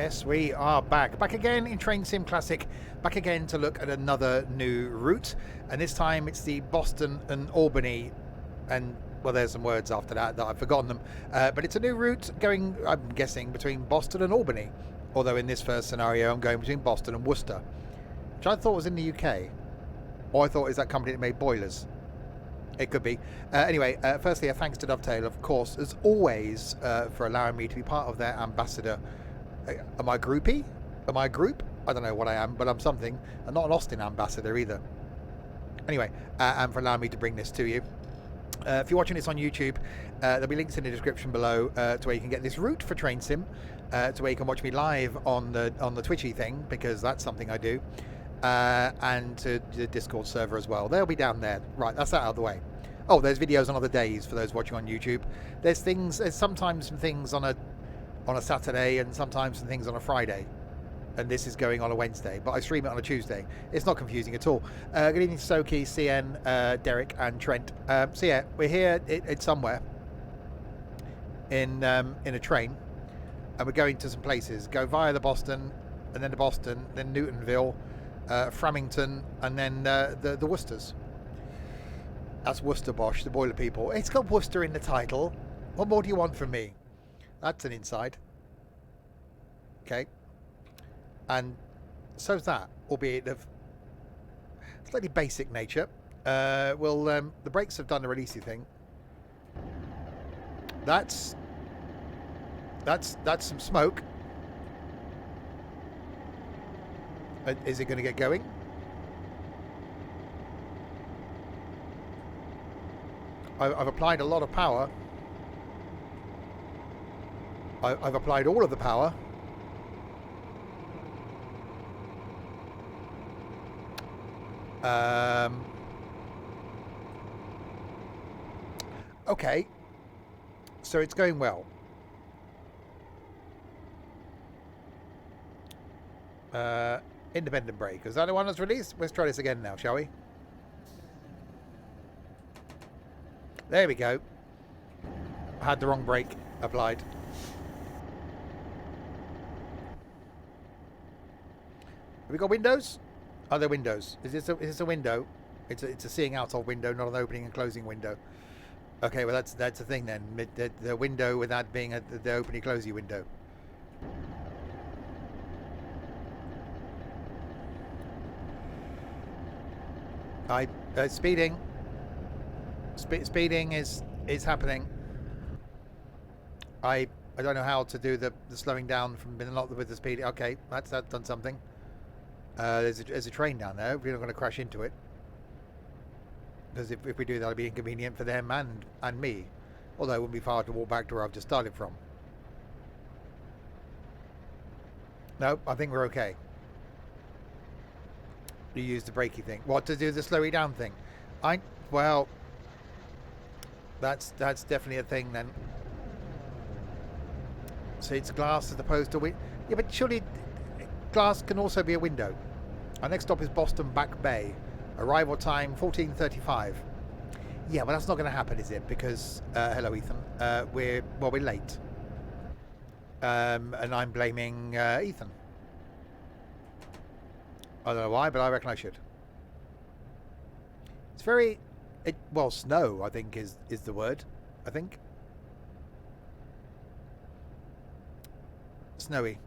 Yes, we are back. Back again in Train Sim Classic. Back again to look at another new route. And this time it's the Boston and Albany. And, well, there's some words after that I've forgotten them. But it's a new route going, I'm guessing, between Boston and Albany. Although in this first scenario, I'm going between Boston and Worcester. Which I thought was in the UK. Or I thought it was that company that made boilers. It could be. Anyway, firstly, a thanks to Dovetail, of course, as always, for allowing me to be part of their ambassador. Am I a groupie? Am I a group? I don't know what I am, but I'm something. I'm not an Austin ambassador either. Anyway, and for allowing me to bring this to you. If you're watching this on YouTube, there'll be links in the description below to where you can get this route for Train Sim, to where you can watch me live on the Twitchy thing, because that's something I do, and to the Discord server as well. They'll be down there. Right, that's that out of the way. Oh, there's videos on other days for those watching on YouTube. There's sometimes some things on a Saturday and sometimes some things on a Friday, and this is going on a Wednesday, but I stream it on a Tuesday. It's not confusing at all. Good evening to Soki, CN, Derek and Trent. So yeah, we're here. It's somewhere in a train, and we're going to some places. Go via the Boston, and then to Boston, then Newtonville, Framington, and then the Worcesters. That's Worcester Bosch, the boiler people. It's got Worcester in the title. What more do you want from me? That's an inside. Okay. And so's that, albeit of slightly basic nature. The brakes have done the releasey thing. That's some smoke. Is it going to get going? I've applied a lot of power. I've applied all of the power. Okay. So it's going well. Independent brake. Is that the one that's released? Let's try this again now, shall we? There we go. I had the wrong brake applied. Have we got windows? Are there windows? Is this a window? It's a seeing out of window, not an opening and closing window. Okay, well that's the thing then. The window without being the opening closing window. Speeding. Speeding is happening. I don't know how to do the slowing down from with the speed. Okay, that's done something. There's a train down there. We're not going to crash into it, because if we do, that'll be inconvenient for them and me. Although it wouldn't be far to walk back to where I've just started from. No, I think we're okay. You use the brakey thing. What, to do the slowy down thing? Well, that's definitely a thing then. So it's glass as opposed to window. Yeah, but surely glass can also be a window. Our next stop is Boston Back Bay. Arrival time 14:35. Yeah, well that's not going to happen, is it? Because hello, Ethan. We're late. And I'm blaming Ethan. I don't know why, but I reckon I should. It's very, snow, I think is the word. I think. Snowy.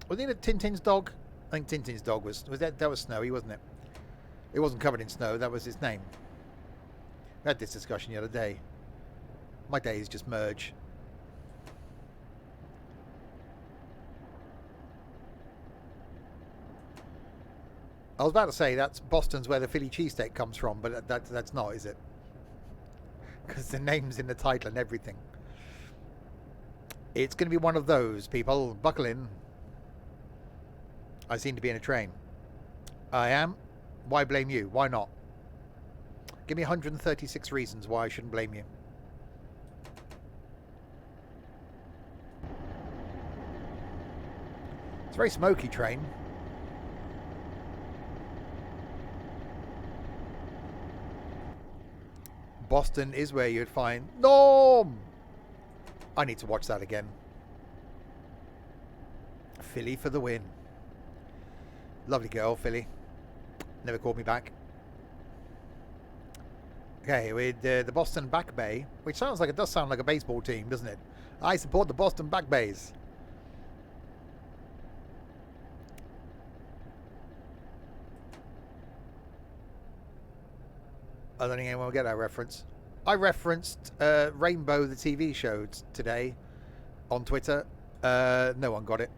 Wasn't it Tintin's dog? I think Tintin's dog was that was Snowy, wasn't it? It wasn't covered in snow, that was his name. We had this discussion the other day. My days just merge. I was about to say that's Boston's where the Philly cheesesteak comes from, but that's not, is it? Because the name's in the title and everything. It's going to be one of those, people. Buckle in. I seem to be in a train. I am. Why blame you? Why not? Give me 136 reasons why I shouldn't blame you. It's a very smoky train. Boston is where you'd find Norm. I need to watch that again. Philly for the win. Lovely girl, Philly. Never called me back. Okay, with the Boston Back Bay, which sounds like, it does sound like a baseball team, doesn't it? I support the Boston Back Bays. I don't think anyone will get that reference. I referenced Rainbow, the TV show, today on Twitter. No one got it.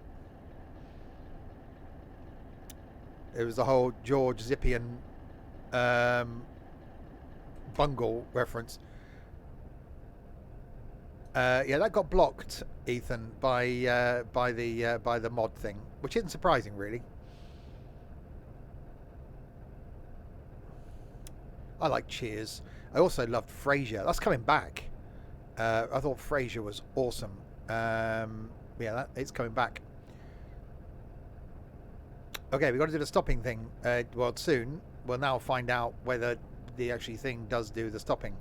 It was the whole George Zippian bungle reference. Yeah, that got blocked, Ethan, by the mod thing, which isn't surprising, really. I like Cheers. I also loved Frasier. That's coming back. I thought Frasier was awesome. Yeah, it's coming back. Okay, we've got to do the stopping thing. Well, soon. We'll now find out whether the actually thing does do the stopping.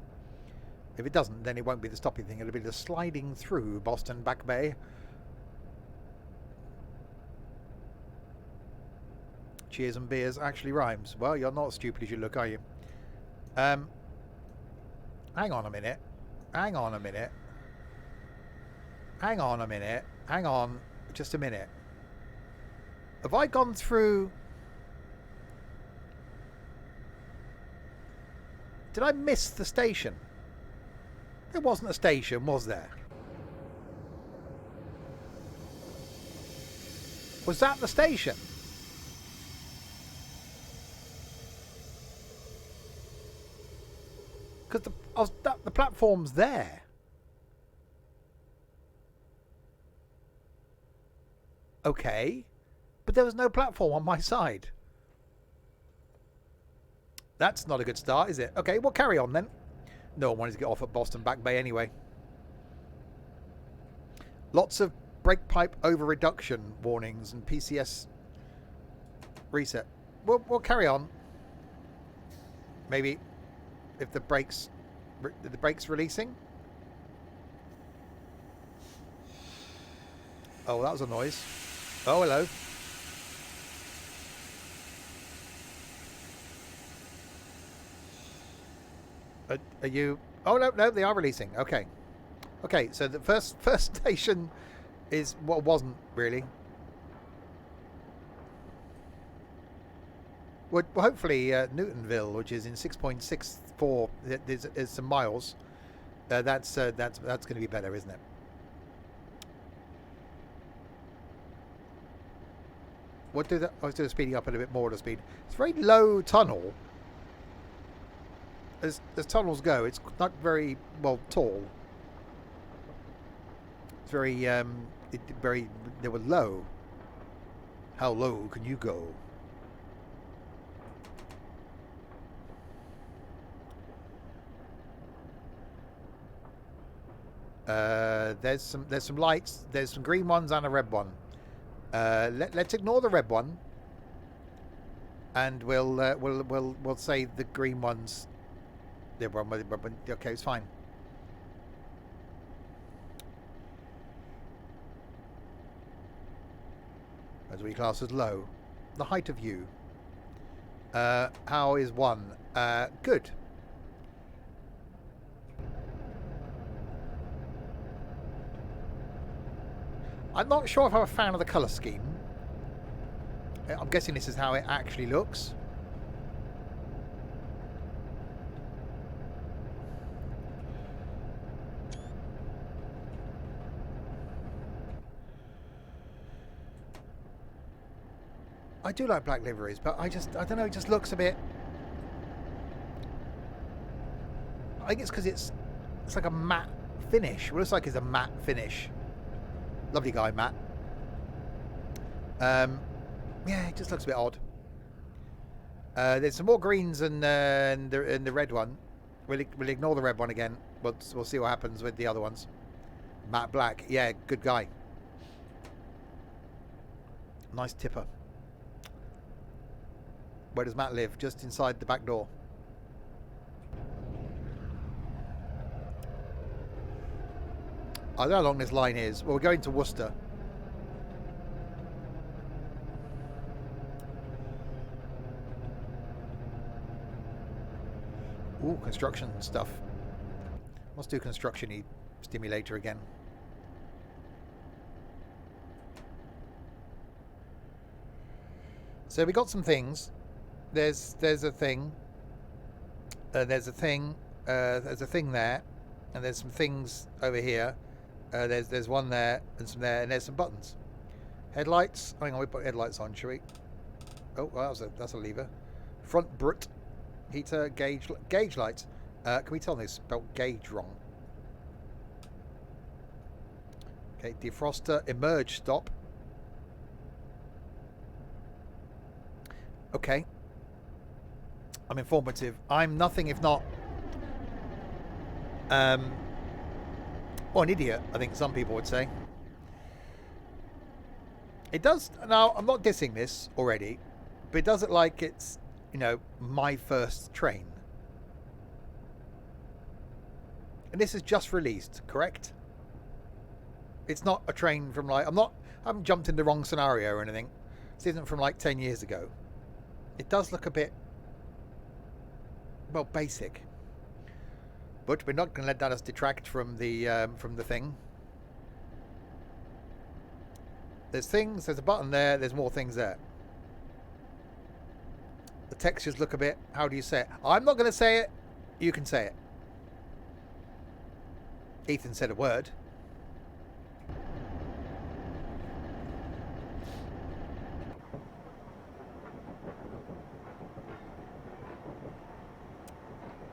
If it doesn't, then it won't be the stopping thing. It'll be the sliding through Boston Back Bay. Cheers and beers actually rhymes. Well, you're not as stupid as you look, are you? Hang on a minute. Hang on a minute. Hang on a minute. Hang on just a minute. Have I gone through... Did I miss the station? There wasn't a station, was there? Was that the station? Because the platform's there. Okay. But there was no platform on my side. That's not a good start, is it? Okay, we'll carry on then. No one wanted to get off at Boston Back Bay anyway. Lots of brake pipe over reduction warnings and PCS reset. We'll carry on. Maybe if the brakes releasing. Oh, that was a noise. Oh, hello. Are you... Oh, no, they are releasing. Okay. Okay, so the first station is what wasn't, really. Well, hopefully, Newtonville, which is in 6.64, there's some miles. That's going to be better, isn't it? What do that? I was doing speeding up a little bit more to speed. It's a very low tunnel. As tunnels go, it's not very tall. It's very they were low. How low can you go? There's some lights. There's some green ones and a red one. Let's ignore the red one, and we'll say the green ones. Okay, it's fine. As we class as low. The height of you. How is one? Good. I'm not sure if I'm a fan of the colour scheme. I'm guessing this is how it actually looks. I do like black liveries, but I don't know, it just looks a bit... I think it's because it's like a matte finish. What it looks like is a matte finish. Lovely guy, Matt. Yeah, it just looks a bit odd. There's some more greens in the red one. We'll ignore the red one again. We'll see what happens with the other ones. Matt Black, yeah, good guy. Nice tipper. Where does Matt live? Just inside the back door. I don't know how long this line is. Well, we're going to Worcester. Ooh, construction stuff. Let's do construction-y stimulator again. So we got some things. There's a thing. There's a thing. There's a thing there, and there's some things over here. There's one there and some there, and there's some buttons. Headlights. Hang on, we put headlights on, shall we? Oh, well, that's a lever. Front brut. Heater, gauge lights. Can we tell they spelled gauge wrong? Okay, defroster, emerge stop. Okay. I'm informative. I'm nothing if not or an idiot, I think some people would say. It does. Now, I'm not dissing this already, but it does it like it's, you know, my first train. And this is just released, correct? It's not a train from like, I haven't jumped in the wrong scenario or anything. This isn't from like 10 years ago. It does look a bit, well, basic. But we're not going to let that us detract from the thing. There's things, there's a button there, there's more things there. The textures look a bit, how do you say it? I'm not going to say it, you can say it. Ethan said a word.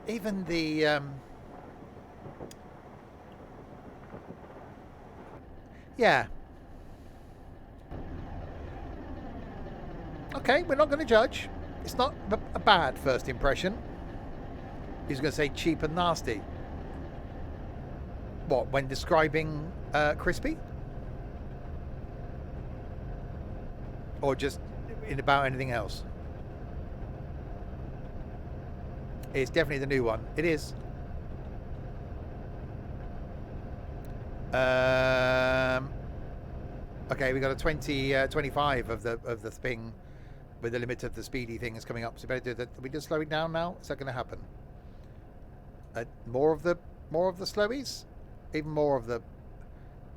Even the yeah. Okay, we're not going to judge. It's not a bad first impression. He's going to say cheap and nasty. What, when describing Crispy? Or just in about anything else? It's definitely the new one. It is. Okay, we got a 25 of the thing with the limit of the speedy thing is coming up. So better do that. We just slow it down now. Is that going to happen? More of the slowies, even more of the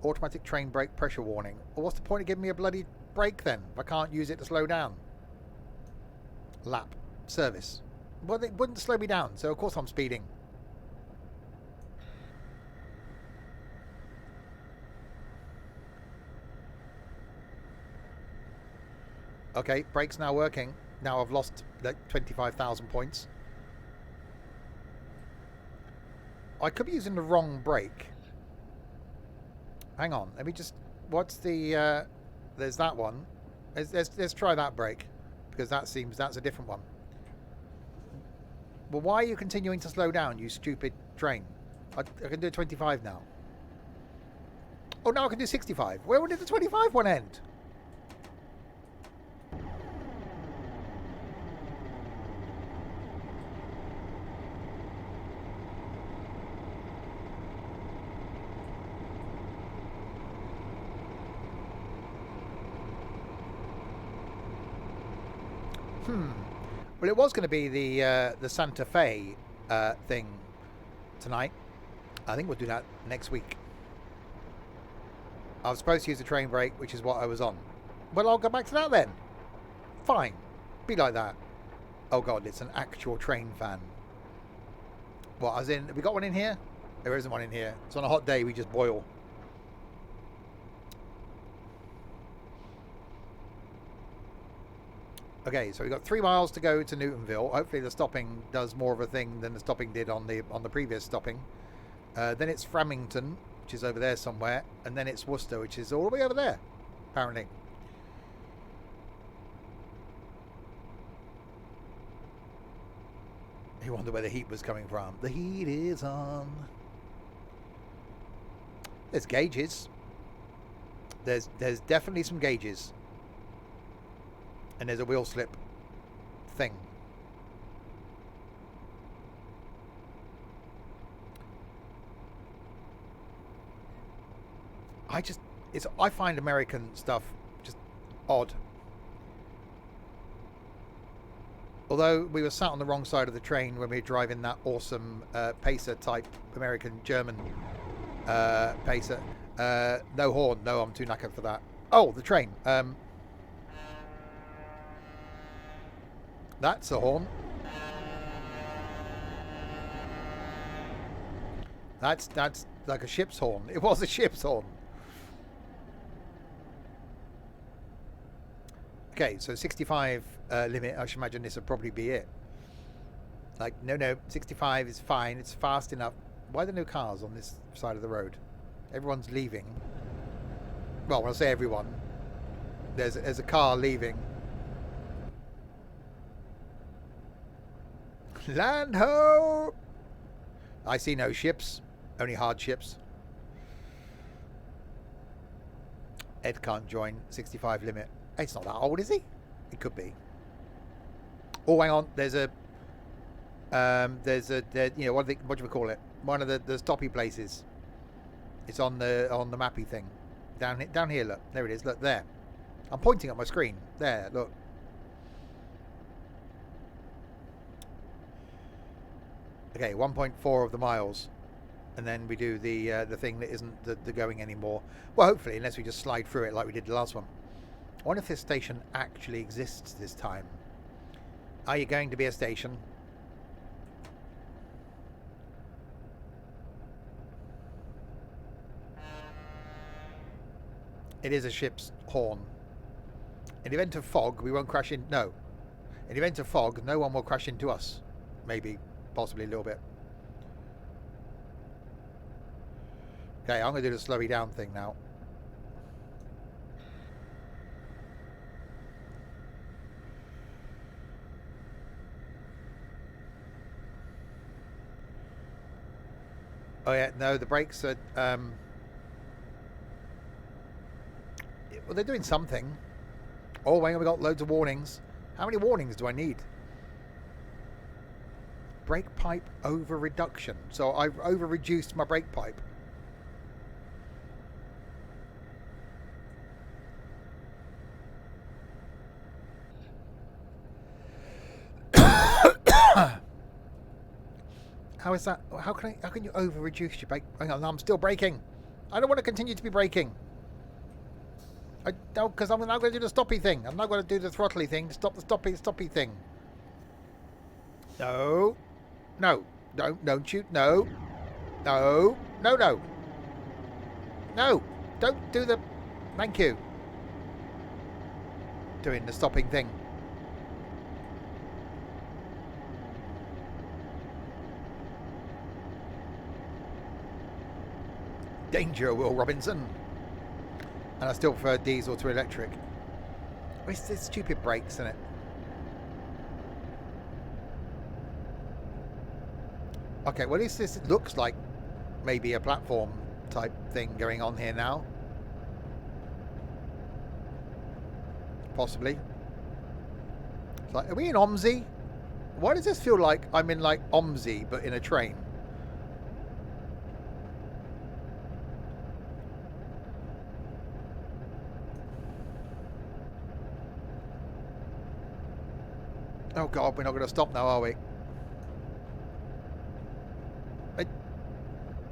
automatic train brake pressure warning. Well, what's the point of giving me a bloody brake then if I can't use it to slow down? Lap service. Well, it wouldn't slow me down, so of course I'm speeding. Okay, brake's now working. Now I've lost like 25,000 points. I could be using the wrong brake. Hang on, let me just... What's the... there's that one. Let's try that brake, because that's a different one. Well, why are you continuing to slow down, you stupid train? I can do 25 now. Oh, now I can do 65. Where did the 25 one end? Well, it was going to be the Santa Fe thing tonight. I think we'll do that next week. I was supposed to use the train brake, which is what I was on. Well, I'll go back to that then. Fine. Be like that. Oh, God, it's an actual train fan. What, as in, have we got one in here? There isn't one in here. It's on a hot day, we just boil. Okay, so we've got 3 miles to go to Newtonville. Hopefully the stopping does more of a thing than the stopping did on the previous stopping. Then it's Framington, which is over there somewhere. And then it's Worcester, which is all the way over there, apparently. You wonder where the heat was coming from. The heat is on. There's gauges. There's definitely some gauges. And there's a wheel slip thing. I find American stuff just odd. Although we were sat on the wrong side of the train when we were driving that awesome Pacer type American-German Pacer. No horn. No, I'm too knackered for that. Oh, the train. That's a horn. That's like a ship's horn. It was a ship's horn. Okay, so 65 limit. I should imagine this would probably be it. Like, no, 65 is fine. It's fast enough. Why are there no cars on this side of the road? Everyone's leaving. Well, when I say everyone, there's a car leaving. Land ho! I see no ships. Only hard ships. Ed can't join. 65 limit. It's not that old, is he? It could be. Oh, hang on. There's a you know, what do you call it? One of the stoppy places. It's on the mappy thing. Down here, look. There it is. Look there. I'm pointing at my screen. There, look. Okay, 1.4 of the miles. And then we do the thing that isn't the going anymore. Well, hopefully, unless we just slide through it like we did the last one. I wonder if this station actually exists this time. Are you going to be a station? It is a ship's horn. In the event of fog, we won't crash in... No. In the event of fog, no one will crash into us. Maybe. Possibly a little bit. Okay, I'm going to do the slowy down thing now. Oh yeah, no, the brakes are... well, they're doing something. Oh, hang on, we got loads of warnings. How many warnings do I need? Brake pipe over reduction. So I've over reduced my brake pipe. How is that? How can you over reduce your brake? Hang on, I'm still braking. I don't want to continue to be braking. I don't, because I'm now going to do the stoppy thing. I'm not going to do the throttly thing to stop the stoppy thing. No. No. Don't shoot. No. No. No, no. No. Don't do the... Thank you. Doing the stopping thing. Danger, Will Robinson. And I still prefer diesel to electric. It's the stupid brakes, isn't it? Okay, well, at least this looks like maybe a platform type thing going on here now. Possibly. It's like, are we in OMSI? Why does this feel like I'm in like OMSI but in a train? Oh God, we're not going to stop now, are we?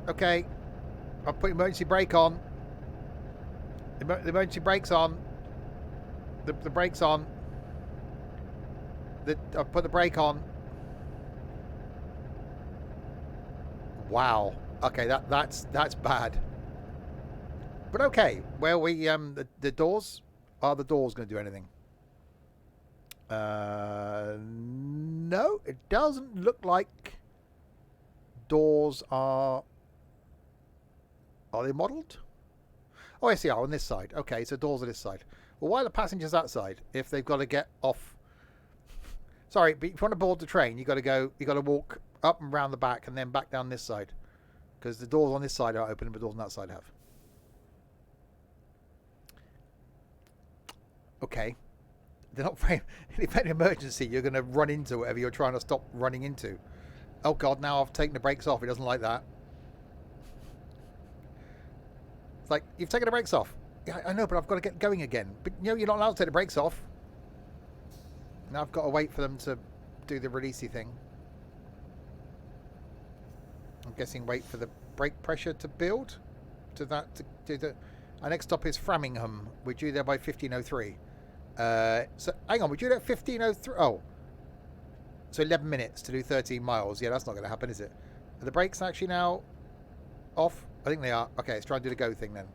Okay, I'll put emergency brake on. The emergency brake's on. The brake's on. I'll put the brake on. Wow. Okay, that's bad. But okay, well, we the doors, are the doors going to do anything? No, it doesn't look like doors are they modelled? Oh, yes, they are on this side. Okay, so doors are this side. Well, why are the passengers that side if they've got to get off? Sorry, but if you want to board the train, you got to walk up and round the back and then back down this side, because the doors on this side are open, but the doors on that side have. Okay. They're not very... If any emergency, you're going to run into whatever you're trying to stop running into. Oh, God, now I've taken the brakes off. It doesn't like that. It's like, you've taken the brakes off. Yeah, I know, but I've got to get going again. But, you know, you're not allowed to take the brakes off. Now I've got to wait for them to do the releasey thing. I'm guessing wait for the brake pressure to build. To do the. Our next stop is Framingham. We're due there by 15:03. So hang on, we're due there at 15:03. Oh, so 11 minutes to do 13 miles. Yeah, that's not going to happen, is it? Are the brakes actually now off? I think they are. Okay, let's try and do the go thing then.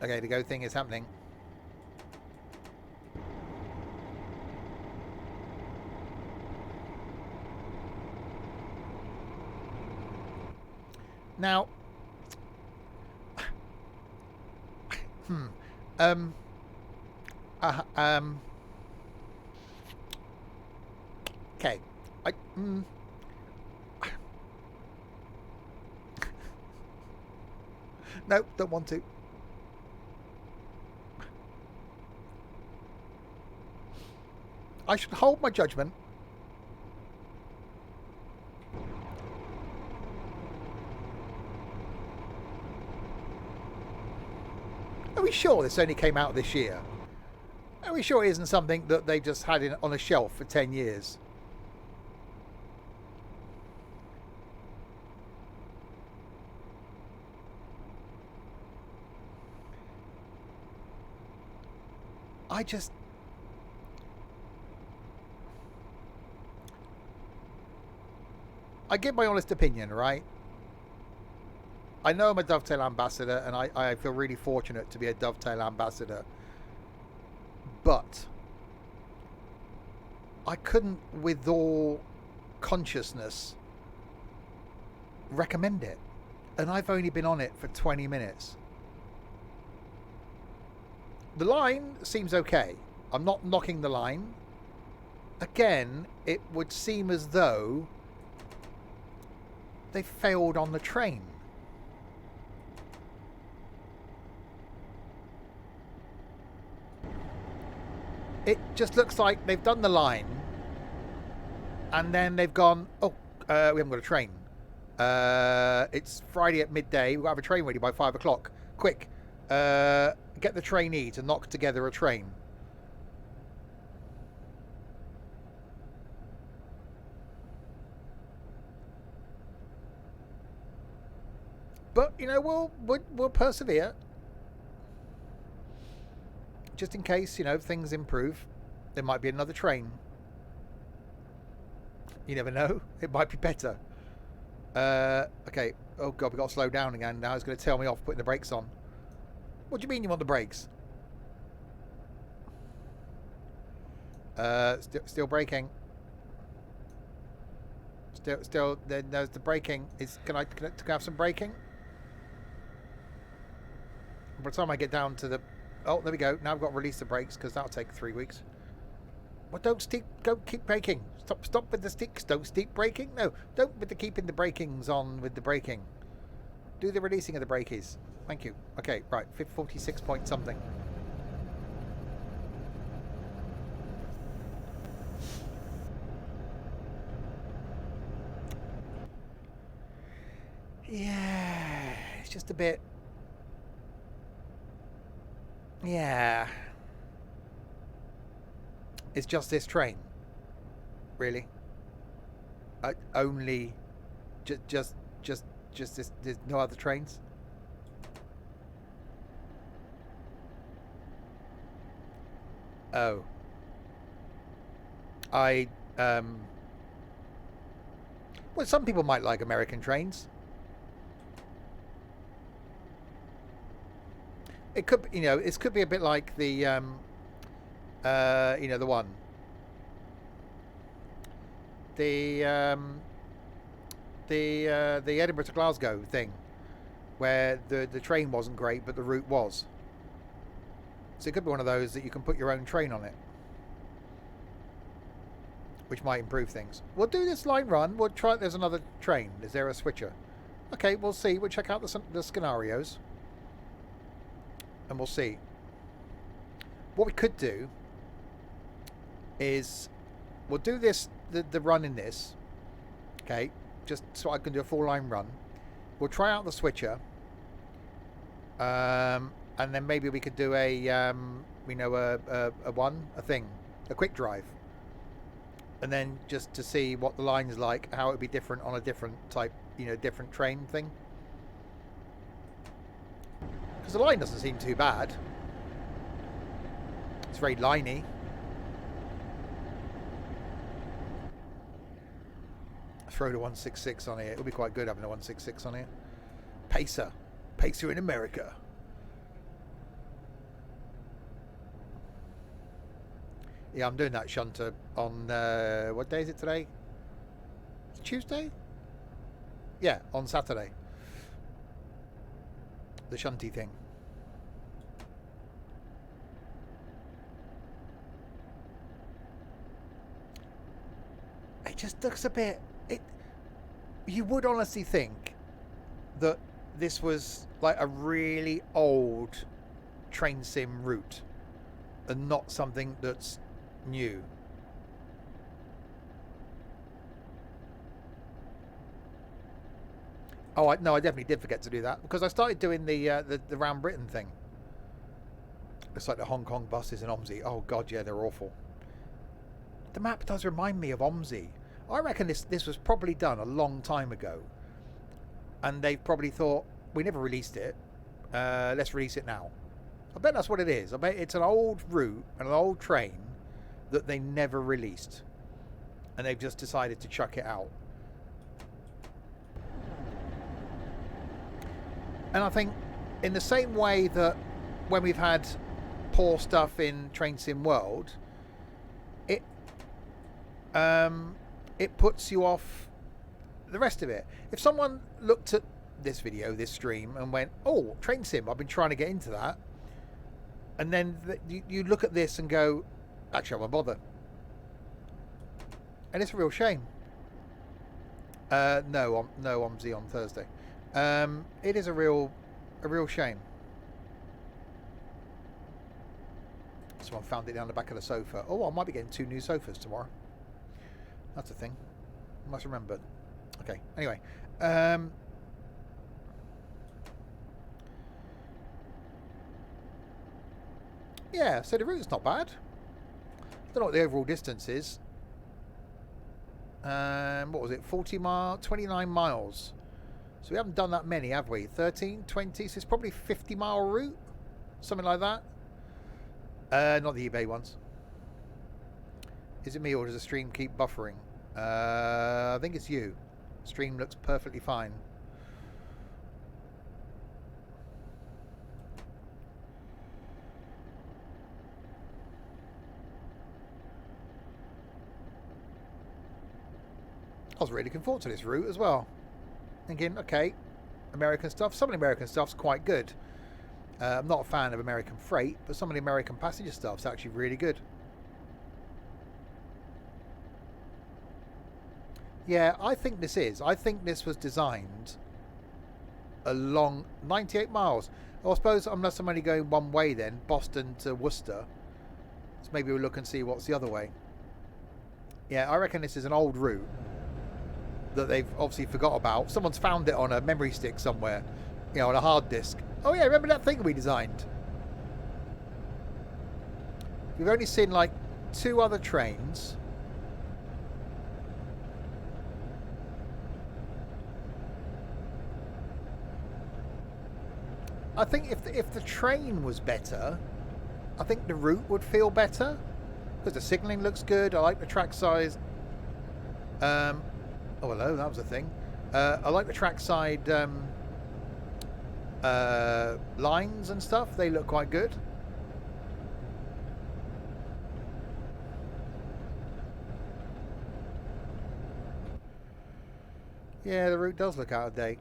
Okay, the go thing is happening. Now, okay, no, don't want to. I should hold my judgment. Are we sure this only came out this year? Are we sure it isn't something that they just had on a shelf for 10 years? I give my honest opinion, right? I know I'm a Dovetail ambassador, and I feel really fortunate to be a Dovetail ambassador. But I couldn't, with all consciousness, recommend it. And I've only been on it for 20 minutes. The line seems okay. I'm not knocking the line. Again, it would seem as though they failed on the train. It just looks like they've done the line and then they've gone, oh, we haven't got a train. It's Friday at midday. We've got to have a train ready by 5 o'clock. Quick, get the trainee to knock together a train. But, you know, we'll persevere. Just in case, you know, things improve. There might be another train. You never know. It might be better. Okay. Oh, God, we've got to slow down again. Now it's going to tell me off putting the brakes on. What do you mean you want the brakes? Still braking. Still, there's the braking. Can I have some braking? By the time I get down to the... Oh, there we go. Now I've got to release the brakes because that'll take 3 weeks. Well, don't keep braking. Stop with the sticks. Don't keep braking. No, don't with the keeping the brakings on with the braking. Do the releasing of the brakies. Thank you. Okay, right. 46 point something. Yeah, it's just a bit... Yeah. It's just this train. Really? Only... Just this... There's no other trains? Oh. Well, some people might like American trains. It could, you know, it could be a bit like the, you know, the one, the Edinburgh to Glasgow thing, where the train wasn't great, but the route was. So it could be one of those that you can put your own train on it, which might improve things. We'll do this line run. We'll try. There's another train. Is there a switcher? Okay, we'll see. We'll check out the scenarios. And we'll see. What we could do is we'll do this the run in this, okay, just so I can do a full line run. We'll try out the switcher, And then maybe we could do a you know, a quick drive, and then just to see what the line is like, how it would be different on a different type, you know, different train thing. Because the line doesn't seem too bad. It's very liney. Throw the 166 on here. It'll be quite good having a 166 on here. Pacer in America. Yeah, I'm doing that shunter on what day is it today? It's Tuesday? Yeah, on Saturday. The shunty thing. It just looks a bit. You would honestly think that this was like a really old train sim route and not something that's new. Oh, no, I definitely did forget to do that because I started doing the round Britain thing. It's like the Hong Kong buses in OMSI. Oh god, yeah, they're awful. The map does remind me of OMSI. I reckon this was probably done a long time ago, and they've probably thought, we never released it, let's release it now. I bet that's what it is. I bet it's an old route and an old train that they never released, and they've just decided to chuck it out. And I think in the same way that when we've had poor stuff in Train Sim World, it puts you off the rest of it. If someone looked at this video, this stream, and went, oh, Train Sim, I've been trying to get into that, and then you look at this and go, actually I won't bother. And it's a real shame. No OMSI on Thursday. It is a real shame. Someone found it down the back of the sofa. Oh, I might be getting 2 new sofas tomorrow. That's a thing. I must remember. Okay, anyway. Yeah, so the route's not bad. I don't know what the overall distance is. What was it? 40 miles, 29 miles. So we haven't done that many, have we? 13, 20, so it's probably 50-mile route. Something like that. Not the eBay ones. Is it me or does the stream keep buffering? I think it's you. Stream looks perfectly fine. I was really looking forward to this route as well. Thinking, okay, American stuff. Some of the American stuff's quite good. I'm not a fan of American freight, but some of the American passenger stuff's actually really good. Yeah, I think this was designed along 98 miles. Well, I suppose unless I'm only going one way then, Boston to Worcester. So maybe we'll look and see what's the other way. Yeah, I reckon this is an old route that they've obviously forgot about. Someone's found it on a memory stick somewhere, you know, on a hard disk. Oh yeah, remember that thing we designed? We've only seen like 2 other trains. I think if the train was better, I think the route would feel better because the signalling looks good. I like the track size. Oh hello, that was a thing. I like the trackside lines and stuff. They look quite good. Yeah, the route does look out of date.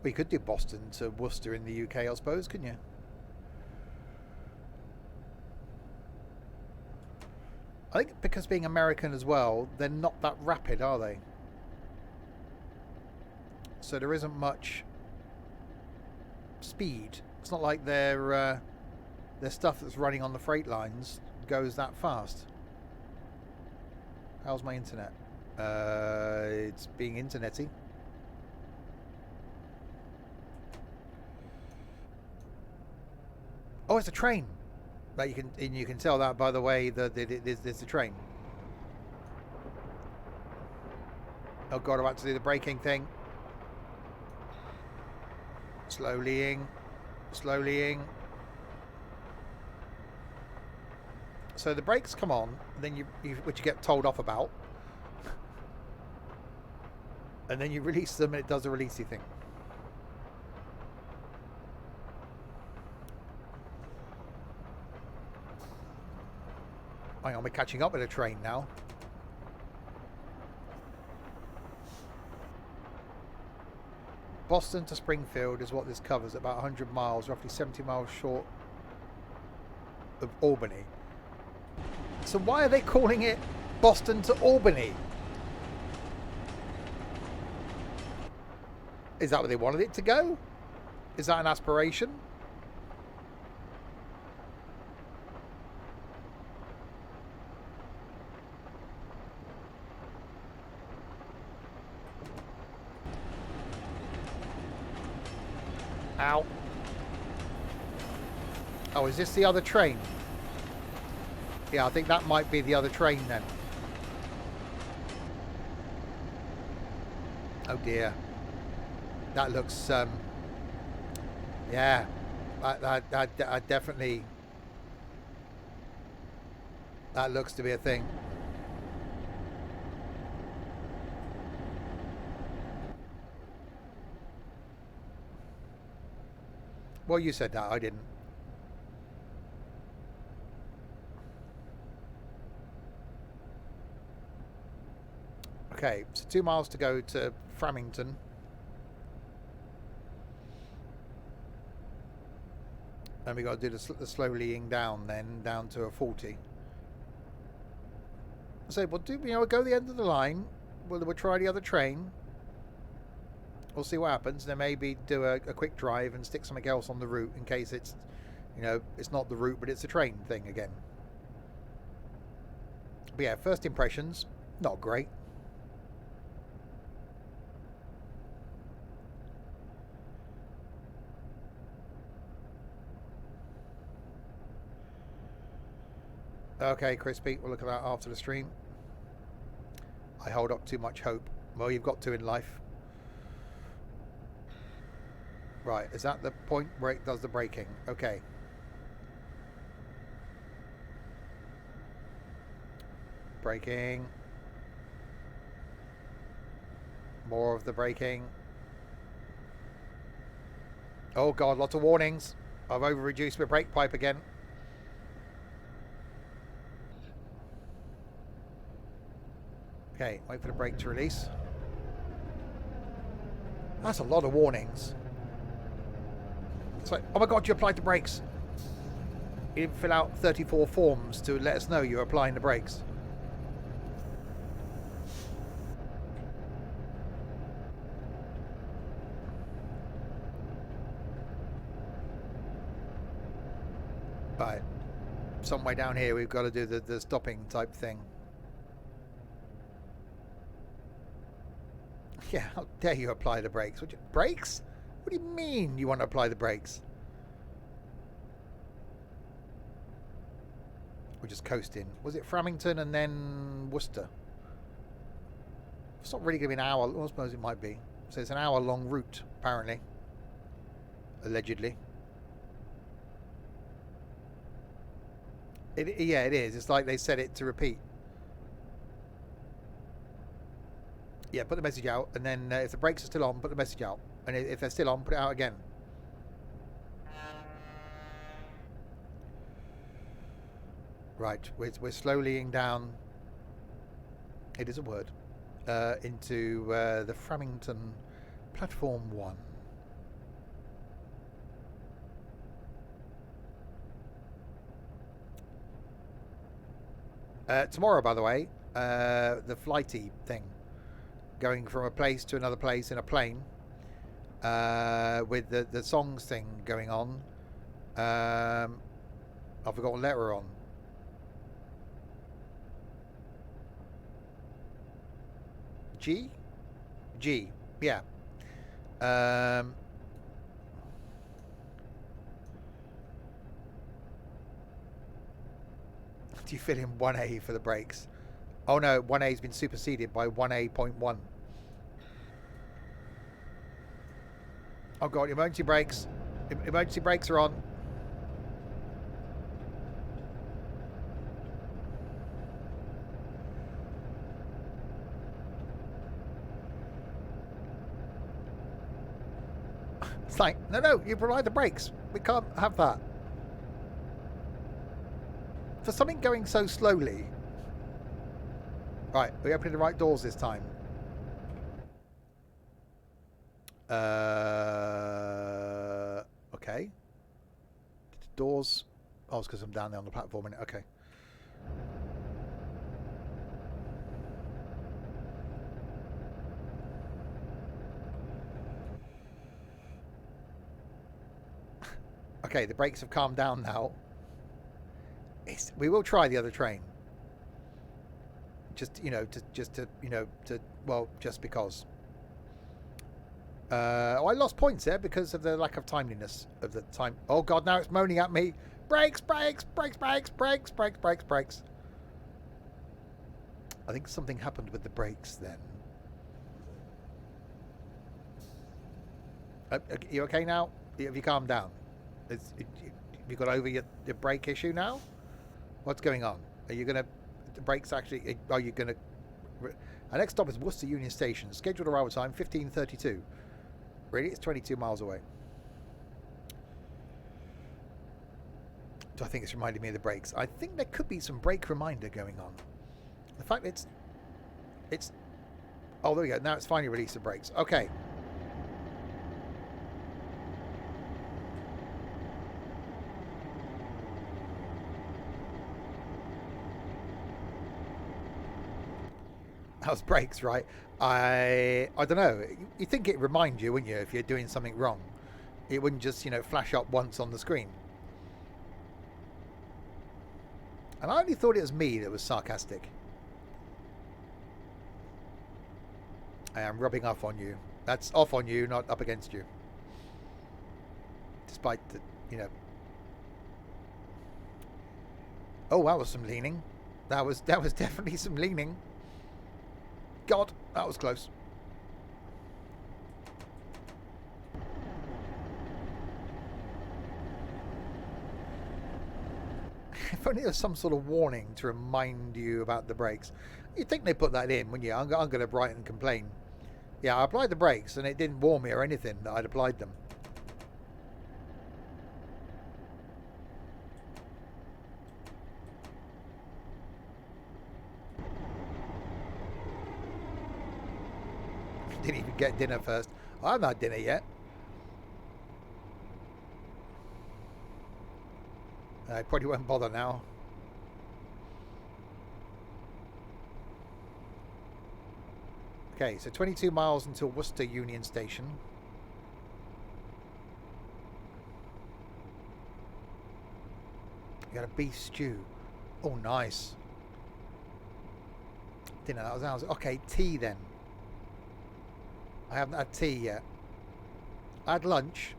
Well, you could do Boston to Worcester in the UK, I suppose, couldn't you? I think because being American as well, they're not that rapid, are they? So there isn't much speed. It's not like their stuff that's running on the freight lines goes that fast. How's my internet? It's being internety. Oh, it's a train. But you can tell that by the way that there's a train. Oh god, I'm about to do the braking thing. Slowlying. So the brakes come on, then which you get told off about, and then you release them, and it does a releasey thing. Hang on, we're catching up with a train now. Boston to Springfield is what this covers, about 100 miles, roughly 70 miles short of Albany. So why are they calling it Boston to Albany? Is that where they wanted it to go? Is that an aspiration? Ow. Oh, is this the other train? Yeah, I think that might be the other train then. Oh dear. That looks, yeah, I definitely, that looks to be a thing. Well, you said that, I didn't. Okay, so 2 miles to go to Framingham. And we got to do the slowlying down then, down to a 40. So we'll go the end of the line. We'll try the other train. We'll see what happens. Then maybe do a quick drive and stick something else on the route in case it's, it's not the route, but it's a train thing again. But yeah, first impressions, not great. Okay, Crispy, we'll look at that after the stream. I hold up too much hope. Well, you've got to in life. Right, is that the point where it does the braking? Okay. Braking. More of the braking. Oh god, lots of warnings. I've over-reduced my brake pipe again. Okay, wait for the brake to release. That's a lot of warnings. It's like, oh my god, you applied the brakes. You didn't fill out 34 forms to let us know you're applying the brakes. Right. Some way down here we've got to do the stopping type thing. Yeah, how dare you apply the brakes? Brakes? What do you mean you want to apply the brakes? We're just coasting. Was it Framingham and then Worcester? It's not really going to be an hour. I suppose it might be. So it's an hour-long route, apparently. Allegedly. Yeah, it is. It's like they said it to repeat. Yeah, put the message out, and then if the brakes are still on, put the message out. And if they're still on, put it out again. Right, we're slowlying down. It is a word. Into the Framingham Platform 1. Tomorrow, by the way, the flighty thing. Going from a place to another place in a plane. With the songs thing going on. I forgot what letter we're on. G? G. Yeah. Do you fill in 1A for the brakes? Oh no, 1A has been superseded by 1A.1. Oh god, emergency brakes. Emergency brakes are on. It's like, no, you provide the brakes. We can't have that. For something going so slowly. Right, we're opening the right doors this time. Okay. Doors. Oh, it's because I'm down there on the platform. Okay. Okay, the brakes have calmed down now. We will try the other train. Just, just because. I lost points there because of the lack of timeliness of the time. Oh god, now it's moaning at me. Brakes, brakes, brakes, brakes, brakes, brakes, brakes, brakes. I think something happened with the brakes then. You okay now? Have you calmed down? Have you got over your brake issue now? What's going on? Are you going to... The brakes actually... Are you going to... Our next stop is Worcester Union Station. Scheduled arrival time, 15:32. Really? It's 22 miles away. So I think it's reminding me of the brakes. I think there could be some brake reminder going on. The fact it's... Oh, there we go. Now it's finally released the brakes. Okay. That was brakes, right? I don't know. You think it'd remind you, wouldn't you, if you're doing something wrong? It wouldn't just, flash up once on the screen. And I only thought it was me that was sarcastic. I am rubbing off on you. That's off on you, not up against you. Despite the, Oh, that was some leaning. That was definitely some leaning. God, that was close. If only there was some sort of warning to remind you about the brakes. You'd think they put that in, wouldn't you? I'm going to write and complain. Yeah, I applied the brakes and it didn't warn me or anything that I'd applied them. Didn't even get dinner first. I haven't had dinner yet. I probably won't bother now. Okay, so 22 miles until Worcester Union Station. You got a beef stew. Oh, nice. Dinner, that was ours. Okay, tea then. I haven't had tea yet. I had lunch.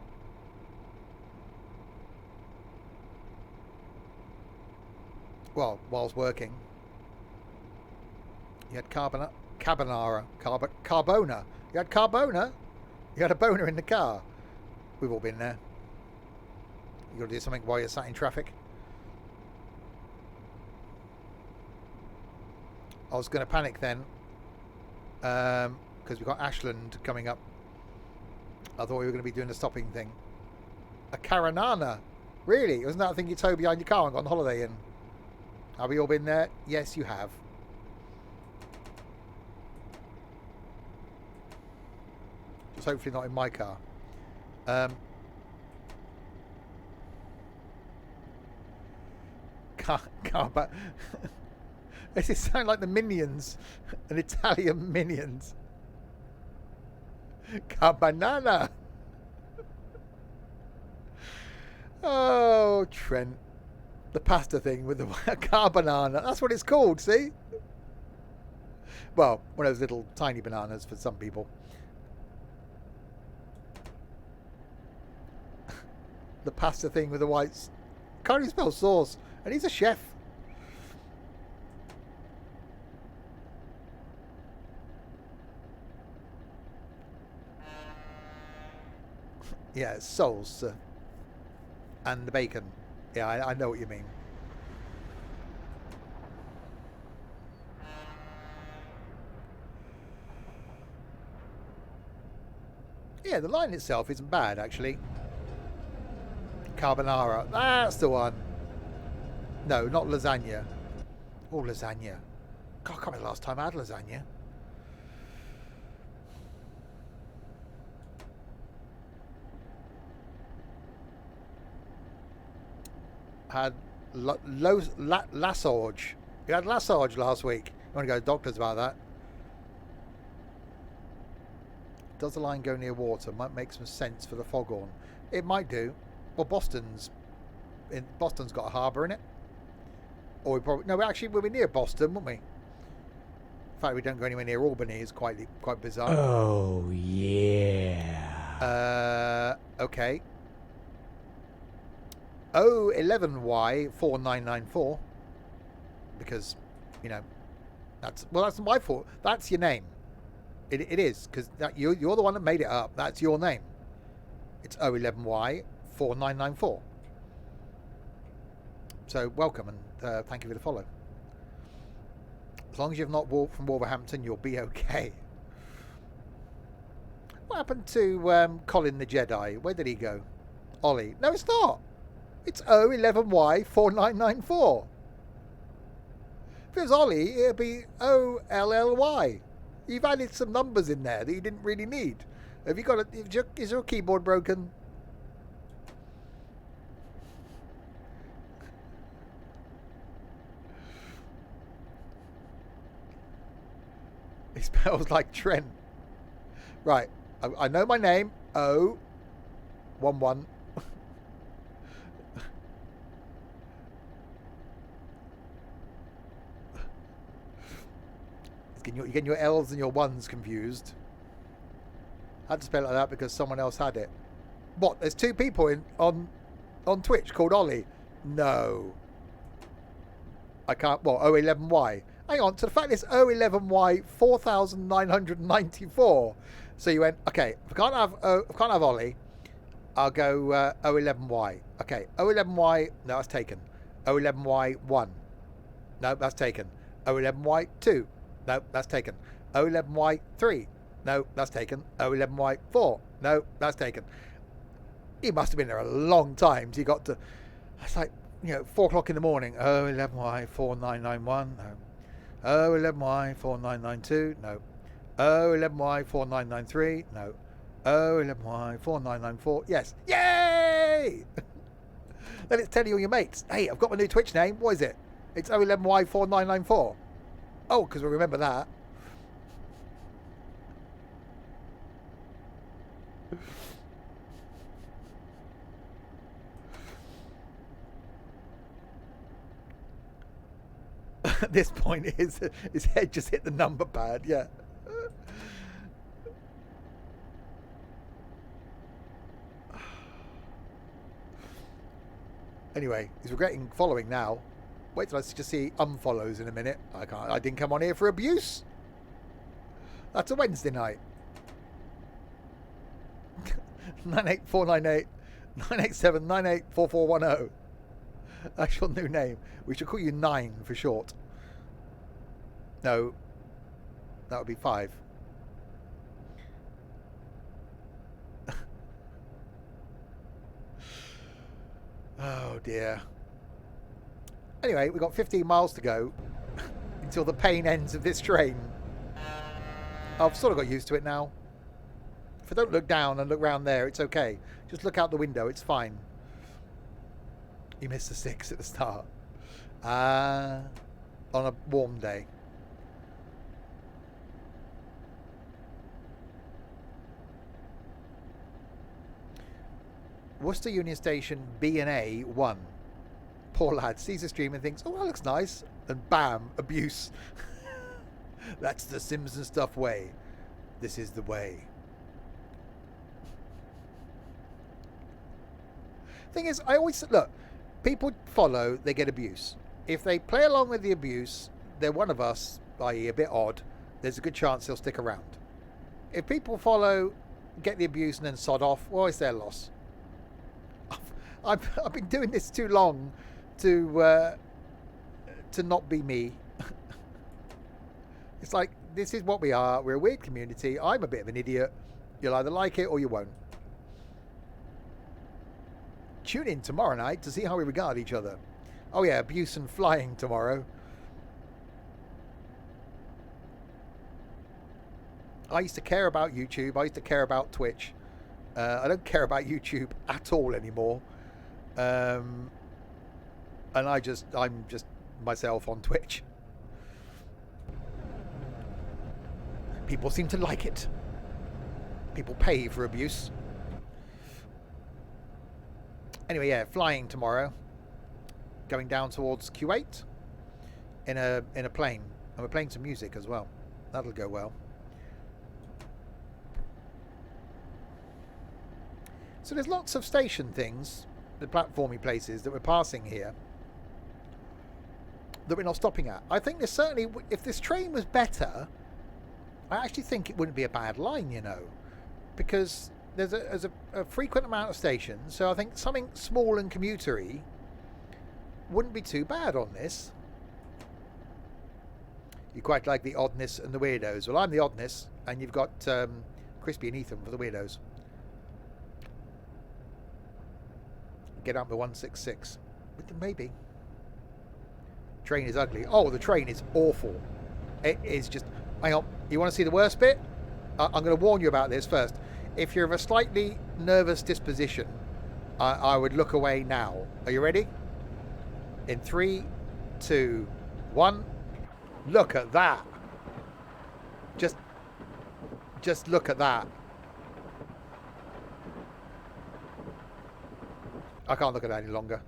Well, whilst working. You had carbonara. Carbona. You had carbona? You had a boner in the car. We've all been there. You got to do something while you're sat in traffic. I was going to panic then. Because we've got Ashland coming up. I thought we were going to be doing the stopping thing. A Caranana? Really? Wasn't that a thing you tow behind your car and got on holiday in? Have we all been there? Yes, you have. Just hopefully not in my car. But does it sound like the Minions? An Italian Minions. Banana. Oh, Trent. The pasta thing with the car banana. That's what it's called, see? Well, one of those little tiny bananas for some people. The pasta thing with the whites. Can't even spell sauce. And he's a chef. Yeah, sauce. And the bacon. Yeah, I know what you mean. Yeah, the line itself isn't bad, actually. Carbonara. That's the one. No, not lasagna. Oh, lasagna. God, I can't remember the last time I had lasagna. I had Lassorge. You had Lassorge last week. You want to go to doctors about that? Does the line go near water? Might make some sense for the foghorn. It might do. Well, Boston's got a harbour in it. Or we probably no. Actually, we'll be near Boston, won't we? In fact, we don't go anywhere near Albany. It's quite bizarre. Oh yeah. Okay. 011Y4994. Because, you know, that's my fault. That's your name. It is, because you're the one that made it up. That's your name. It's 011Y4994. So welcome, and thank you for the follow. As long as you've not walked from Wolverhampton, you'll be okay. What happened to Colin the Jedi? Where did he go? Ollie? No, it's not. It's 011Y4994. If it was Ollie, it'd be OLLY. You've added some numbers in there that you didn't really need. Have you got is your keyboard broken? He spells like Trent. Right. I know my name. 011. You're getting your L's and your ones confused. I had to spell it like that because someone else had it. What? There's two people on Twitch called Ollie? No. I can't. What? 011Y. Hang on. To the fact it's 011Y 4994. So you went, okay, if I can't have Ollie, I'll go 011Y. Okay, 011Y. No, that's taken. 011Y1. No, that's taken. 011Y2. No, that's taken. 011Y3. No, that's taken. 011Y4. No, that's taken. He must have been there a long time. So he got to, it's like, 4 o'clock in the morning. 011Y4991. No. 011Y4992. No. 011Y4993. No. 011Y4994. Yes. Yay! Then it's telling all your mates, hey, I've got my new Twitch name. What is it? It's 011Y4994. Oh, because we remember that. At this point, his head just hit the number pad, yeah. Anyway, he's regretting following now. Wait till I just see unfollows in a minute. I didn't come on here for abuse. That's a Wednesday night. 98498 987 984410. That's your new name. We should call you 9 for short. No, that would be 5. Oh dear. Anyway, we've got 15 miles to go until the pain ends of this train. I've sort of got used to it now. If I don't look down and look round there, it's okay. Just look out the window, it's fine. You missed the 6 at the start. On a warm day. Worcester Union Station B&A 1. Poor lad sees the stream and thinks, oh, that looks nice. And bam, abuse. That's the Simpson stuff way. This is the way. Thing is, I always look. People follow, they get abuse. If they play along with the abuse, they're one of us, i.e. a bit odd. There's a good chance they'll stick around. If people follow, get the abuse and then sod off, well, it's their loss. I've been doing this too long to not be me. It's like, this is what we are. We're a weird community. I'm a bit of an idiot. You'll either like it or you won't. Tune in tomorrow night to see how we regard each other. Oh yeah, abuse and flying tomorrow. I used to care about YouTube. I used to care about Twitch. I don't care about YouTube at all anymore. And I'm just myself on Twitch. People seem to like it. People pay for abuse. Anyway, yeah, flying tomorrow. Going down towards Kuwait in a plane. And we're playing some music as well. That'll go well. So there's lots of station things, the platformy places that we're passing here that we're not stopping at. I think there's certainly, if this train was better, I actually think it wouldn't be a bad line, you know, because there's a frequent amount of stations, so I think something small and commutery wouldn't be too bad on this. You quite like the oddness and the weirdos. Well, I'm the oddness, and you've got Crispy and Ethan for the weirdos. Get out the 166. Maybe. Train is ugly. Oh, the train is awful. It is just... Hang on. You want to see the worst bit? I'm going to warn you about this first. If you're of a slightly nervous disposition, I would look away now. Are you ready? In 3, 2, 1. Look at that. Just look at that. I can't look at that any longer.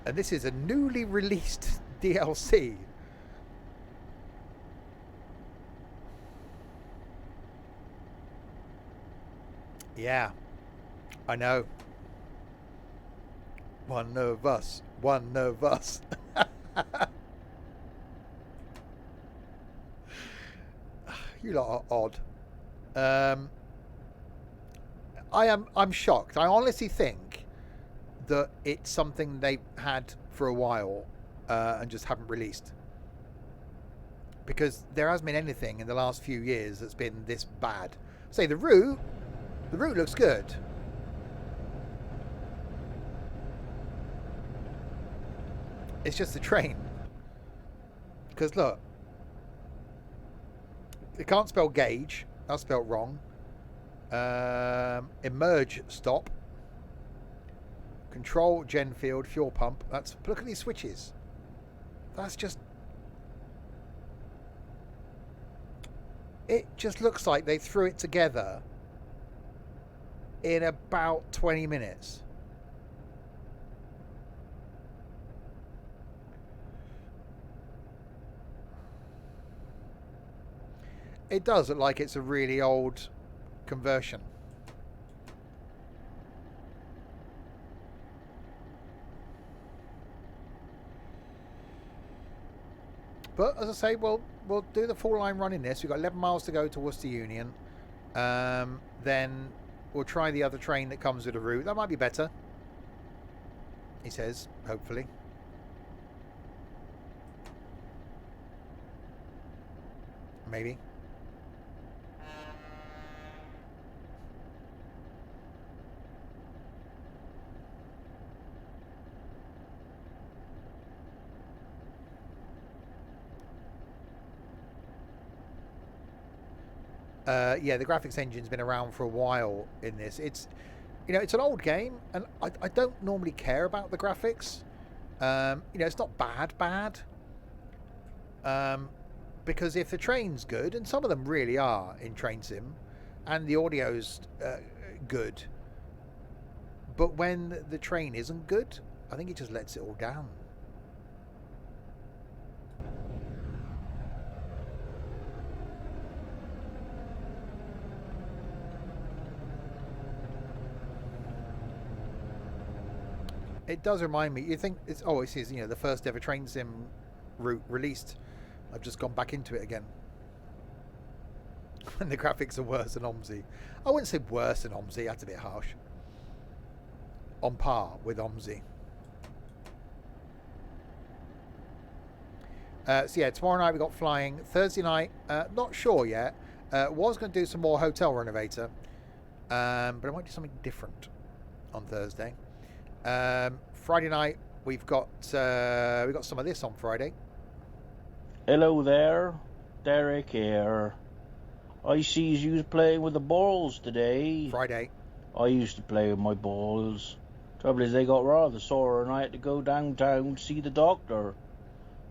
And this is a newly released DLC. Yeah, I know. One of us. One of us. You lot are odd. I'm shocked. I honestly think that it's something they've had for a while and just haven't released. Because there hasn't been anything in the last few years that's been this bad. Say the route looks good. It's just the train. Because look, it can't spell gauge. That's spelled wrong. Emerge stop. Control gen field fuel pump. That's, look at these switches. That's just... It just looks like they threw it together in about 20 minutes. It does look like it's a really old conversion. But as I say, we'll do the full line run in this. We've got 11 miles to go to Worcester Union. Then we'll try the other train that comes with a route. That might be better, he says, hopefully. Maybe. Yeah, the graphics engine's been around for a while in this. It's, you know, it's an old game, and I don't normally care about the graphics. You know, it's not bad. Because if the train's good, and some of them really are in Train Sim, and the audio's good, but when the train isn't good, I think it just lets it all down. It does remind me. You think it's it is the first ever train sim route released. I've just gone back into it again. And the graphics are worse than OMSI. I wouldn't say worse than OMSI. That's a bit harsh. On par with OMSI. So yeah, tomorrow night we got flying. Thursday night, not sure yet. Was going to do some more hotel renovator, but I might do something different on Thursday. Friday night we've got some of this on Friday. Hello there, Derek here. I see you playing with the balls today. Friday. I used to play with my balls. Trouble is they got rather sore and I had to go downtown to see the doctor.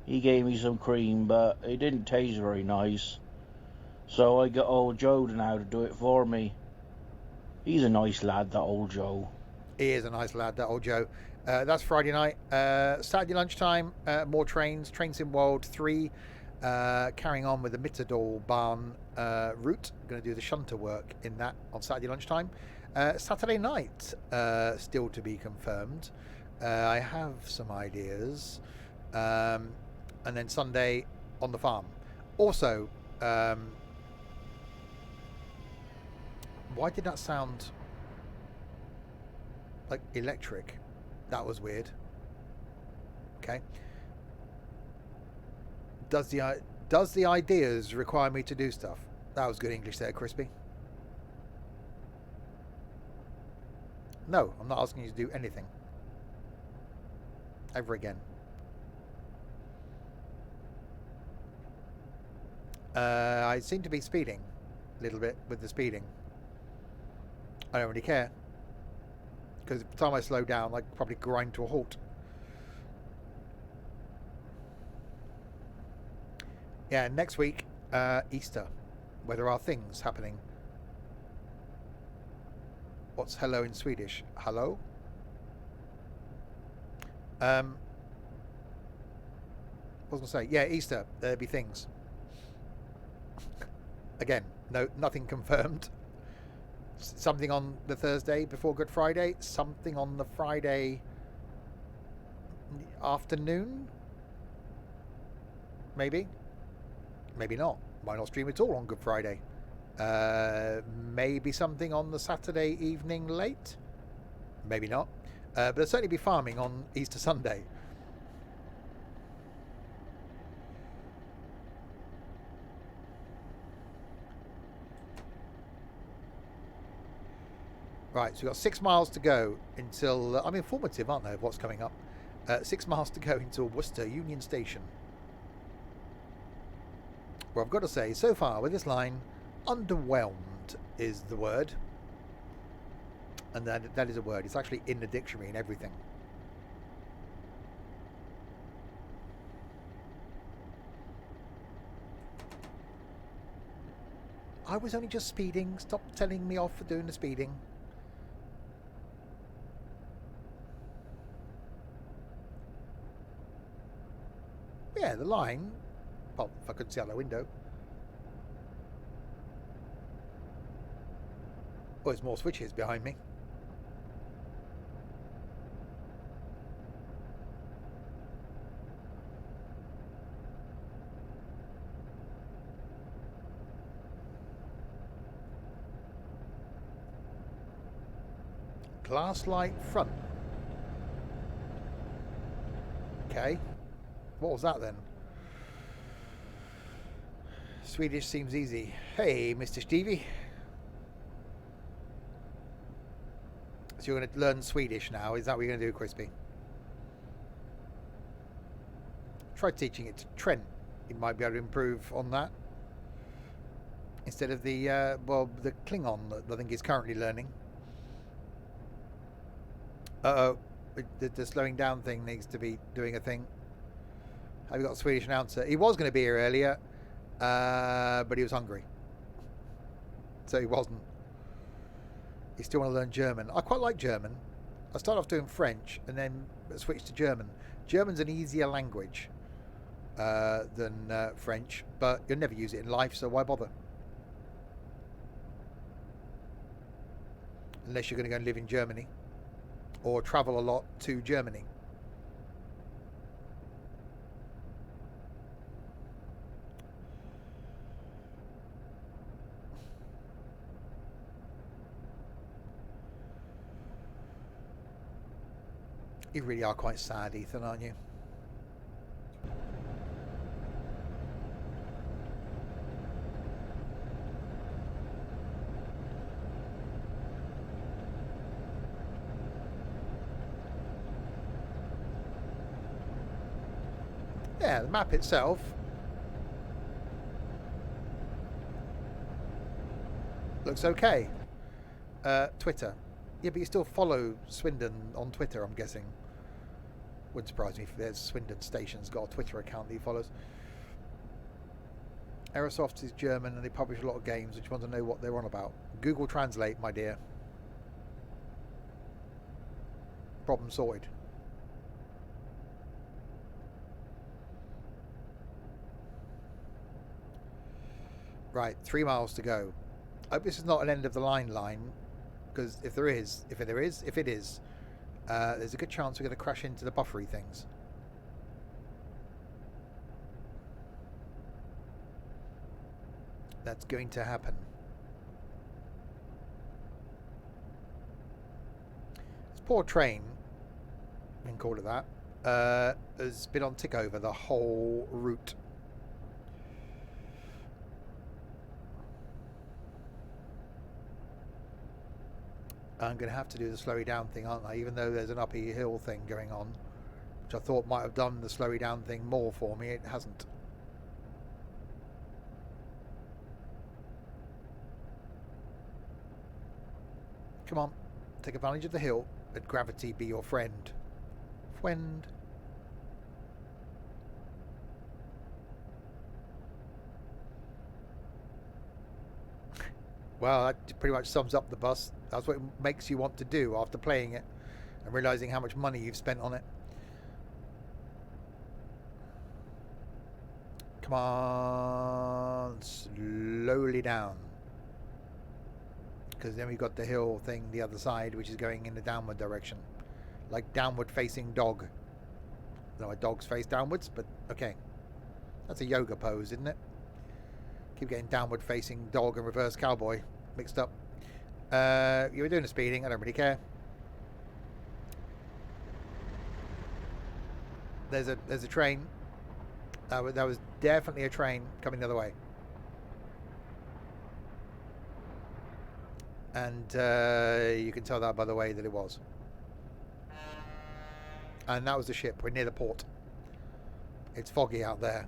He gave me some cream, but it didn't taste very nice. So I got old Joe now to do it for me. He's a nice lad, that old Joe. He is a nice lad, that old Joe. That's Friday night. Saturday lunchtime, more trains. Train Sim World 3. Carrying on with the Mitterdal Barn route. Going to do the shunter work in that on Saturday lunchtime. Saturday night, still to be confirmed. I have some ideas. And then Sunday on the farm. Also, why did that sound like electric? That was weird. Okay. Does the ideas require me to do stuff? That was good English there, Crispy. No, I'm not asking you to do anything. Ever again. I seem to be speeding a little bit with the speeding. I don't really care. Because by the time I slow down, I probably grind to a halt. Yeah, next week, Easter, where there are things happening. What's hello in Swedish? Hello? What was I going to say? Yeah, Easter, there'll be things. Again, no, nothing confirmed. Something on the Thursday before Good Friday. Something on the Friday afternoon. Maybe. Maybe not. Might not stream at all on Good Friday. Maybe something on the Saturday evening late. Maybe not. But I'll certainly be farming on Easter Sunday. Right, so we've got 6 miles to go until... I'm informative, aren't I, of what's coming up. 6 miles to go until Worcester Union Station. Well, I've got to say, so far with this line, underwhelmed is the word. And that is a word. It's actually in the dictionary and everything. I was only just speeding. Stop telling me off for doing the speeding. Yeah, the line. Well, if I couldn't see out the window. Oh, there's more switches behind me. Glass light front. Okay. What was that then? Swedish seems easy. Hey, Mr. Stevie. So you're going to learn Swedish now? Is that what you're going to do, Crispy? Try teaching it to Trent. He might be able to improve on that. Instead of the, the Klingon that I think he's currently learning. Uh-oh. The slowing down thing needs to be doing a thing. Have you got a Swedish announcer? He was going to be here earlier, but he was hungry. So he wasn't. He still want to learn German. I quite like German. I started off doing French and then switched to German. German's an easier language than French, but you'll never use it in life, so why bother? Unless you're going to go and live in Germany or travel a lot to Germany. You really are quite sad, Ethan, aren't you? Yeah, the map itself looks okay. Twitter. Yeah, but you still follow Swindon on Twitter, I'm guessing. Wouldn't surprise me if there's Swindon Station's got a Twitter account that he follows. Aerosoft is German and they publish a lot of games, which you want to know what they're on about. Google Translate, my dear. Problem sorted. Right, 3 miles to go. I hope this is not an end of the line, because if it is, there's a good chance we're going to crash into the buffery things. That's going to happen. This poor train, we can call it that, has been on tick over the whole route. I'm going to have to do the slowy down thing, aren't I? Even though there's an uppy hill thing going on, which I thought might have done the slowy down thing more for me. It hasn't. Come on, take advantage of the hill. Let gravity be your friend. Friend. Well, that pretty much sums up the bus. That's what it makes you want to do after playing it and realising how much money you've spent on it. Come on, slowly down. Because then we've got the hill thing the other side, which is going in the downward direction. Like downward facing dog. No, a dog's face downwards, but okay. That's a yoga pose, isn't it? Keep getting downward facing dog and reverse cowboy mixed up. You were doing the speeding, I don't really care. There's a train. That was definitely a train coming the other way. And you can tell that by the way that it was. And that was the ship. We're near the port. It's foggy out there.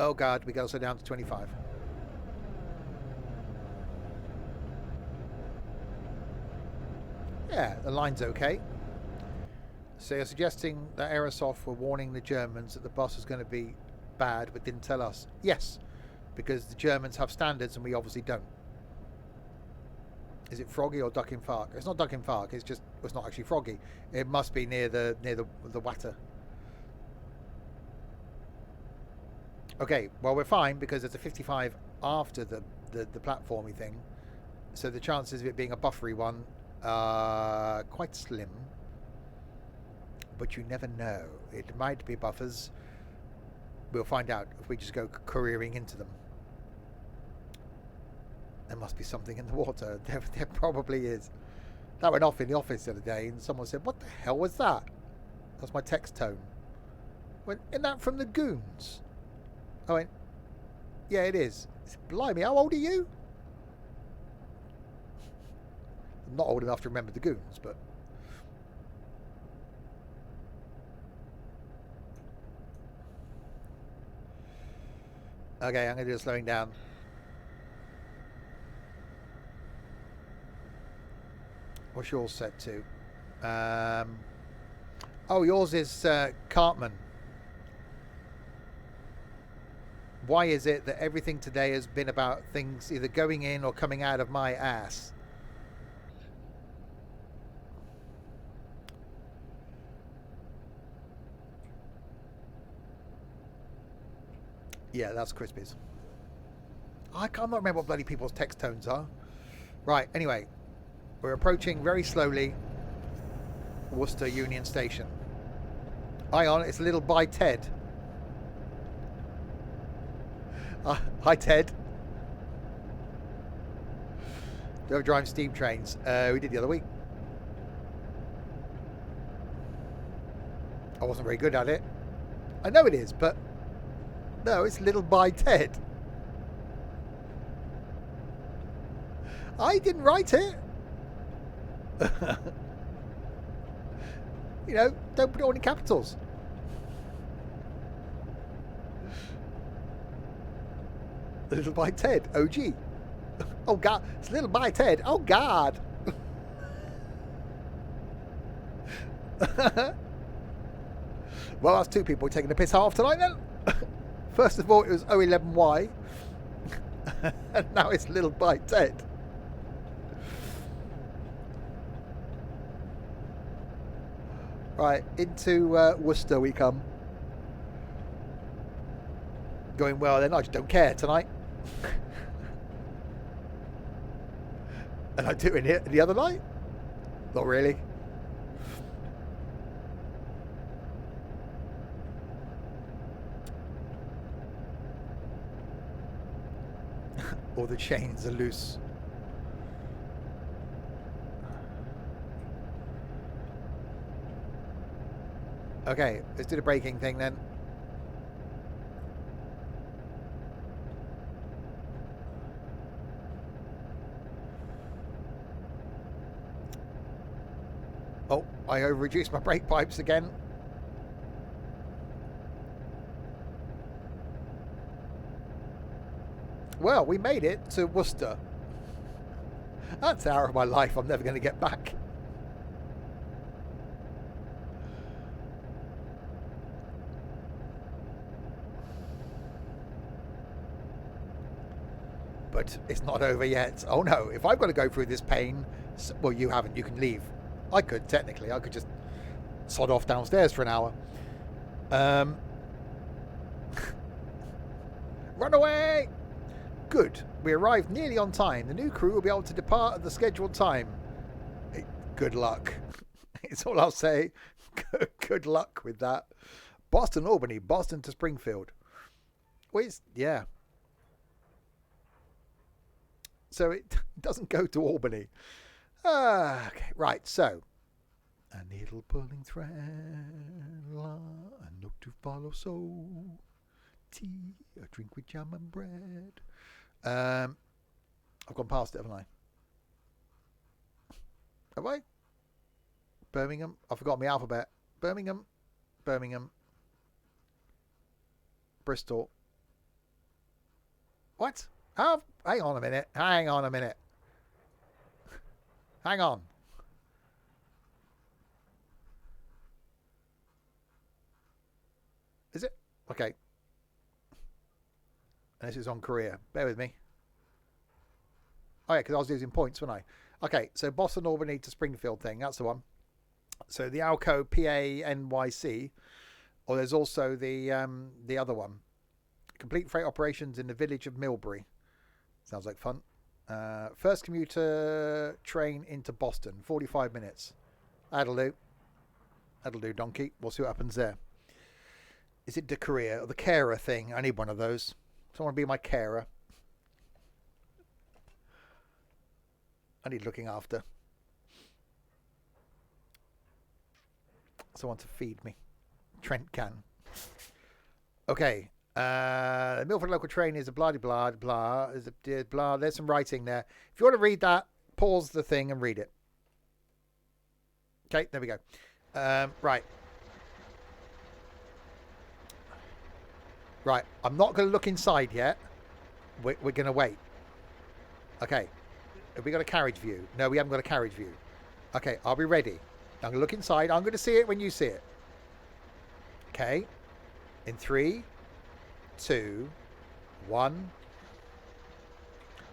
Oh god, we got to slow down to 25. Yeah, the line's okay. So you're suggesting that Aerosoft were warning the Germans that the bus was going to be bad but didn't tell us? Yes, because the Germans have standards and we obviously don't. Is it Froggy or Duck in Fark? It's not Duck in Fark, it's not actually Froggy. It must be near the Watter. Okay, well we're fine because there's a 55 after the platformy thing, so the chances of it being a buffery one are quite slim. But you never know. It might be buffers. We'll find out if we just go careering into them. There must be something in the water. There probably is. That went off in the office the other day, and someone said, "What the hell was that?" That's my text tone. Isn't that from the Goons? I went, yeah, it is. I said, blimey, how old are you? I'm not old enough to remember the Goons, but... Okay, I'm going to do a slowing down. What's yours set to? Oh, yours is Cartman. Why is it that everything today has been about things either going in or coming out of my ass? Yeah, that's Crispies. I can't remember what bloody people's text tones are. Right, anyway, We're approaching very slowly Worcester Union Station. Hang on, it's a little by Ted. Hi, Ted. Do you ever drive steam trains? We did the other week. I wasn't very good at it. I know it is, but no, it's Little by Ted. I didn't write it. You know, don't put it all in capitals. Little by Ted. OG. Oh God, it's Little by Ted. Oh God. Well, that's two people taking the piss off tonight then. First of all, it was O11Y. And now it's Little by Ted. Right, into Worcester we come. Going well then, I just don't care tonight. And I doing it the other night? Not really. All the chains are loose. Okay, let's do the braking thing then. Oh, I over-reduced my brake pipes again. Well, we made it to Worcester. That's an hour of my life I'm never going to get back. But it's not over yet. Oh no, if I've got to go through this pain, well, you haven't, you can leave. I could, technically, I could just sod off downstairs for an hour. Run away! Good, we arrived nearly on time. The new crew will be able to depart at the scheduled time. Good luck. It's all I'll say. Good luck with that. Boston Albany, Boston to Springfield. Wait, yeah. So it doesn't go to Albany. Okay, right, so. A needle pulling thread, a note to follow, so. Tea, a drink with jam and bread. I've gone past it, haven't I? Have I? Birmingham. I forgot my alphabet. Birmingham. Bristol. What? Oh, hang on a minute. Hang on. Is it? Okay. And this is on Korea. Bear with me. Oh yeah, because I was losing points, wasn't I? Okay, so Boston Albany to Springfield thing. That's the one. So the Alco PANYC, or there's also the other one. Complete freight operations in the village of Millbury. Sounds like fun. First commuter train into Boston. 45 minutes. That'll do. That'll do, donkey. We'll see what happens there. Is it the career or the carer thing? I need one of those. Someone be my carer. I need looking after. Someone to feed me. Trent can. Okay. The Milford local train is a blah blah blah. Is a blah. There's some writing there. If you want to read that, pause the thing and read it. Okay, there we go. Right. Right. I'm not going to look inside yet. We're going to wait. Okay. Have we got a carriage view? No, we haven't got a carriage view. Okay, I'll be ready. I'm going to look inside. I'm going to see it when you see it. Okay. In 3, 2, 1.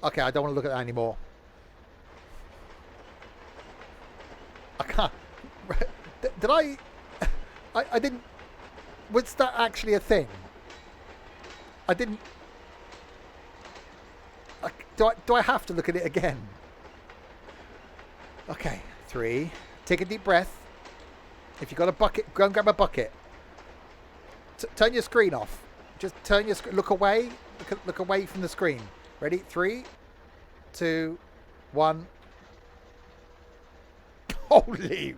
Okay, I don't want to look at that anymore. I can't. Did I didn't. Was that actually a thing? I didn't. Do I have to look at it again? Okay, 3. Take a deep breath. If you've got a bucket, go and grab a bucket. Turn your screen off. Just turn your screen. Look away. Look away from the screen. Ready? 3, 2, 1. Holy.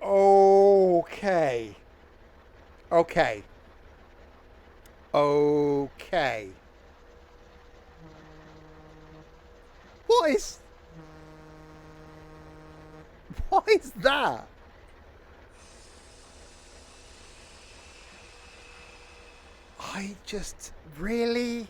Okay. Okay. Okay. What is that? I just really.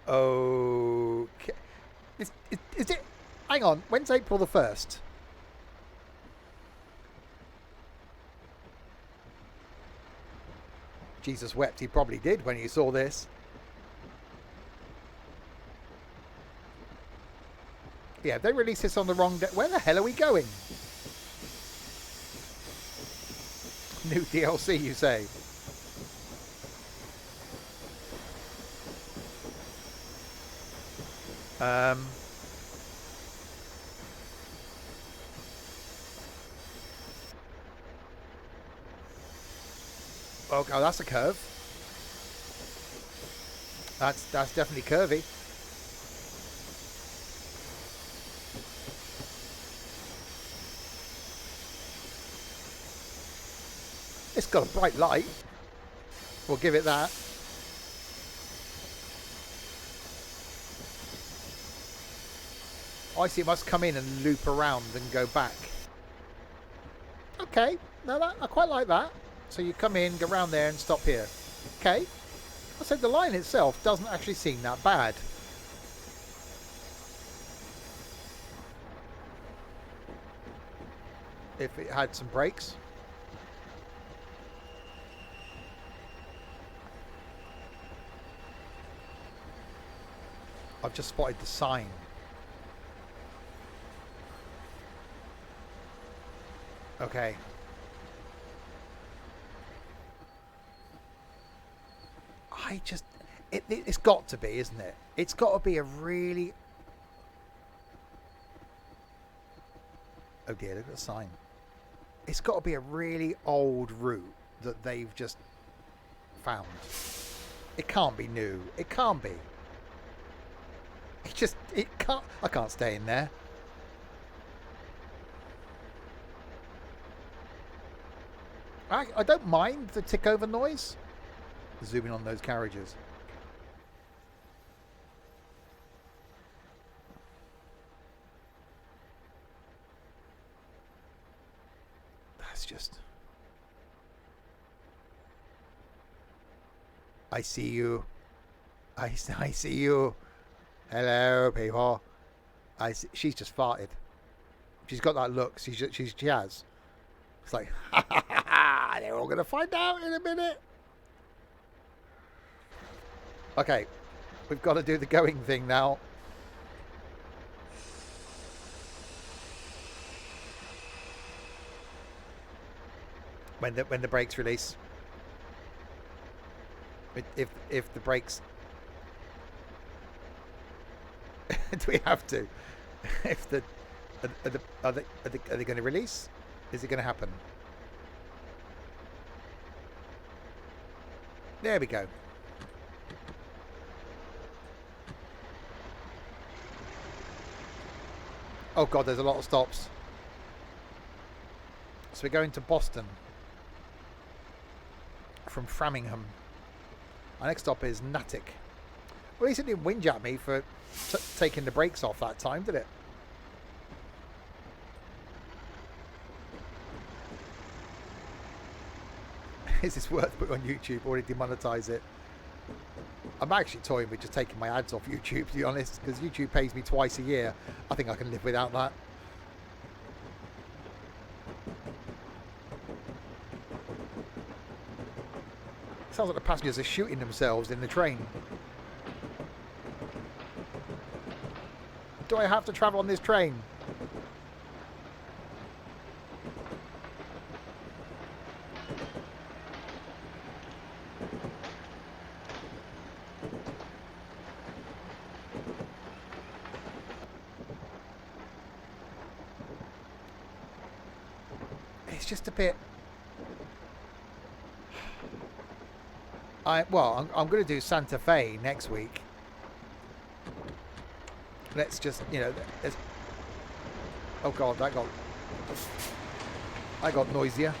Okay. Is it? Hang on. When's April the 1st? Jesus wept. He probably did when he saw this. Yeah, they released this on the wrong day. Where the hell are we going? New DLC, you say? Oh, that's a curve. That's definitely curvy. It's got a bright light. We'll give it that. I see it must come in and loop around and go back. Okay, no, I quite like that. So you come in, go around there and stop here. Okay. I said the line itself doesn't actually seem that bad. If it had some brakes. I've just spotted the sign. Okay. It's got to be, isn't it? It's got to be a really... Oh dear, look at the sign. It's got to be a really old route that they've just found. It can't be new. It can't be. It can't... I can't stay in there. I don't mind the tick over noise. Zooming on those carriages. That's just... I see you. I see you. Hello, people. She's just farted. She's got that look. She has. It's like, ha ha ha ha. They're all going to find out in a minute. Okay, we've got to do the going thing now. When the brakes release. If the brakes. Do we have to? If the are they going to release? Is it going to happen? There we go. Oh god, there's a lot of stops. So we're going to Boston from Framingham. Our next stop is Natick. Well, at least it didn't whinge at me for taking the brakes off that time, did it? Is this worth putting on YouTube or to demonetize it? I'm actually toying with just taking my ads off YouTube, to be honest, because YouTube pays me twice a year. I think I can live without that. Sounds like the passengers are shooting themselves in the train. Do I have to travel on this train? just a bit. I'm going to do Santa Fe next week. Let's just, oh god, that got noisier.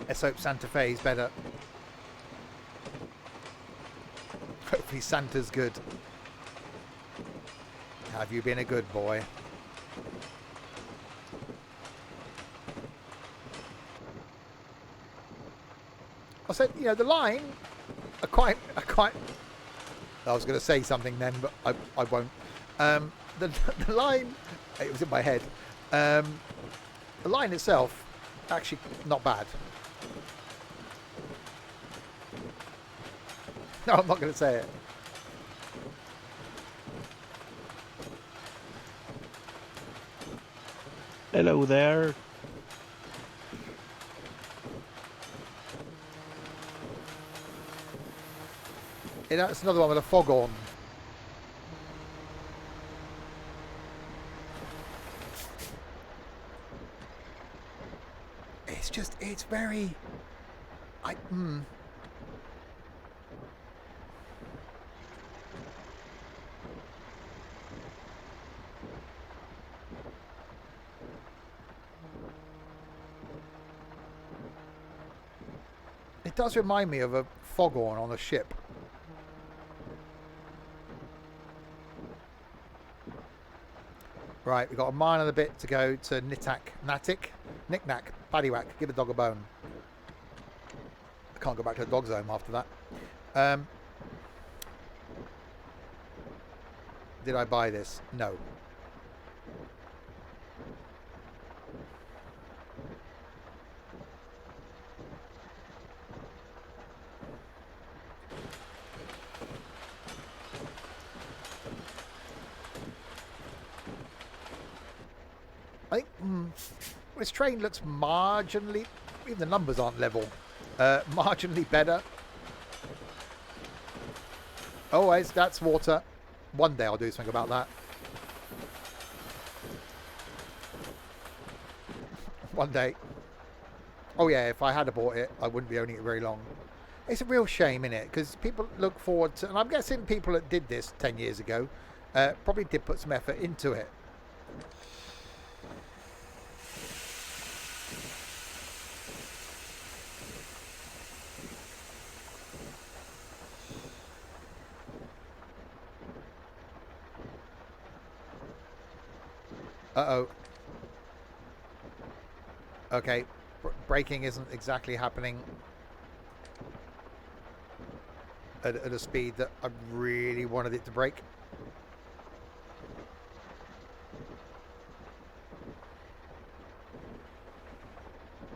Let's hope Santa Fe is better. Hopefully Santa's good. Have you been a good boy? I said, the line are quite. I was going to say something then, but I won't. The line, it was in my head. The line itself, actually not bad. No, I'm not going to say it. Hello there. It's another one with a foghorn. It's very... It does remind me of a foghorn on a ship. Right, we've got a mile and a bit to go to Knick-Knack, Paddywhack, give a dog a bone. I can't go back to the dog's home after that. Did I buy this? No. I think this train looks marginally, even the numbers aren't level, marginally better. Oh, that's water. One day I'll do something about that. One day. Oh yeah, if I had bought it, I wouldn't be owning it very long. It's a real shame, isn't it? Because people look forward to, and I'm guessing people that did this 10 years ago probably did put some effort into it. Uh-oh. Okay. Braking isn't exactly happening at a speed that I really wanted it to brake.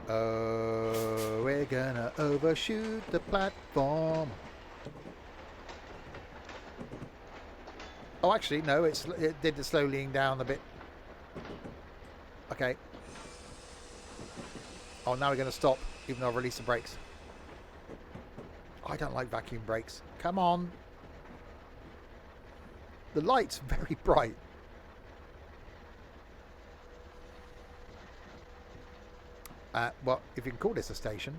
Oh, we're gonna overshoot the platform. Oh, actually, no, it did the slowing down a bit. Okay. Oh, now we're going to stop, even though I've released the brakes. I don't like vacuum brakes. Come on. The light's very bright. Well, if you can call this a station.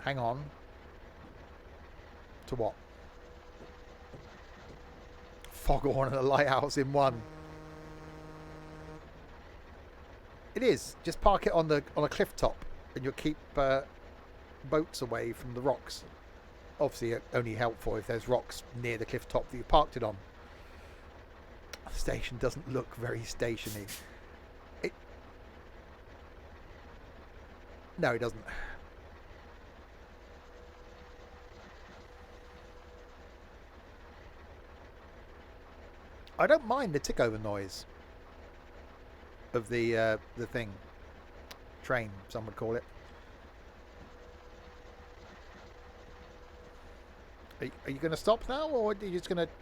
Hang on. To what? Foghorn and a lighthouse in one. It is. Just park it on a cliff top, and you'll keep boats away from the rocks. Obviously, only helpful if there's rocks near the cliff top that you parked it on. The station doesn't look very stationy. No, it doesn't. I don't mind the tick over noise of the thing. Train, some would call it. Are you going to stop now, or are you just going to...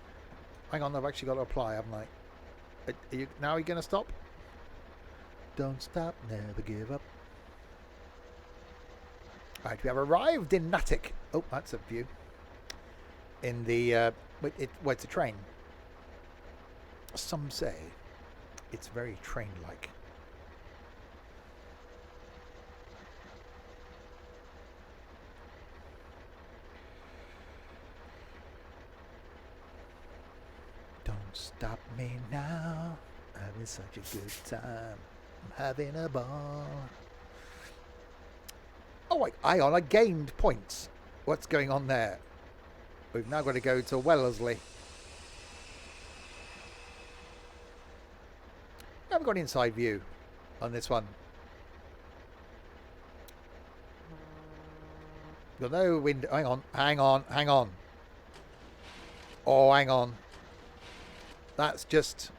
Hang on, I've actually got to apply, haven't I? Now are you going to stop? Don't stop, never give up. Right, we have arrived in Natick. Oh, that's a view. In the... it's a train. Some say it's very train-like. Don't stop me now. I'm having such a good time. I'm having a ball. Oh, wait, hang on. I gained points. What's going on there? We've now got to go to Wellesley. I haven't got an inside view on this one. Got no window. Hang on, hang on, hang on. Oh, hang on. That's just...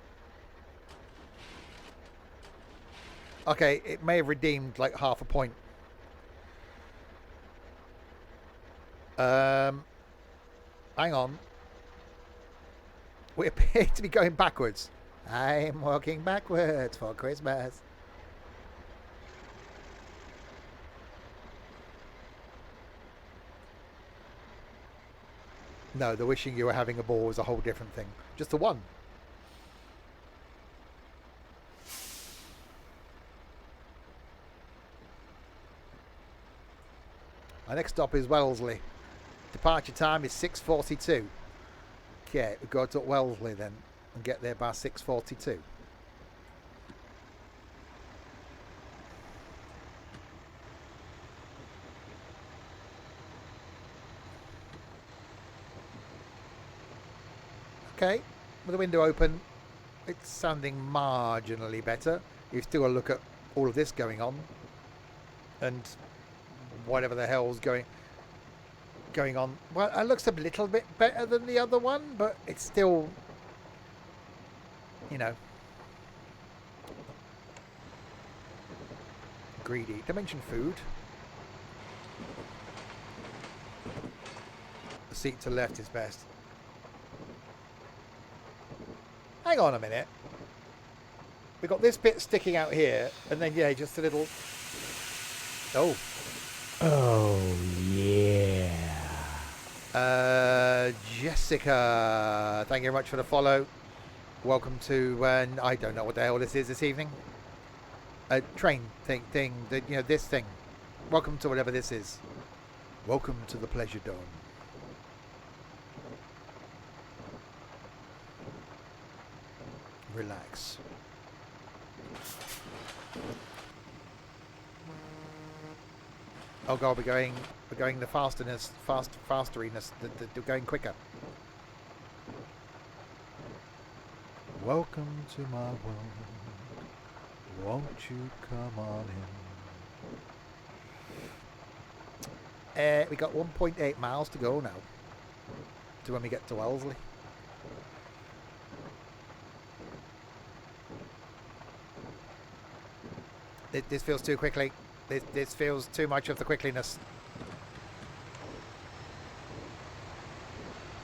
Okay, it may have redeemed like half a point. Hang on. We appear to be going backwards. I'm walking backwards for Christmas. No, the wishing you were having a ball was a whole different thing. Just the one. Our next stop is Wellesley. Departure time is 6:42. Okay, we go to Wellesley then and get there by 6:42. Okay, with the window open, it's sounding marginally better. You've still got to look at all of this going on and whatever the hell's going on. Well, it looks a little bit better than the other one, but it's still, you know, greedy. Dimension food. The seat to left is best. Hang on a minute. We've got this bit sticking out here, and then, yeah, just a little... Oh. Oh, yeah. Jessica, thank you very much for the follow. Welcome to, I don't know what the hell this is this evening. A train thing, you know, this thing. Welcome to whatever this is. Welcome to the Pleasure Dome. Relax. Oh god, we're going the fasteriness, the going quicker. Welcome to my world. Won't you come on in? We got 1.8 miles to go now to when we get to Wellesley. This feels too quickly. This feels too much of the quickliness.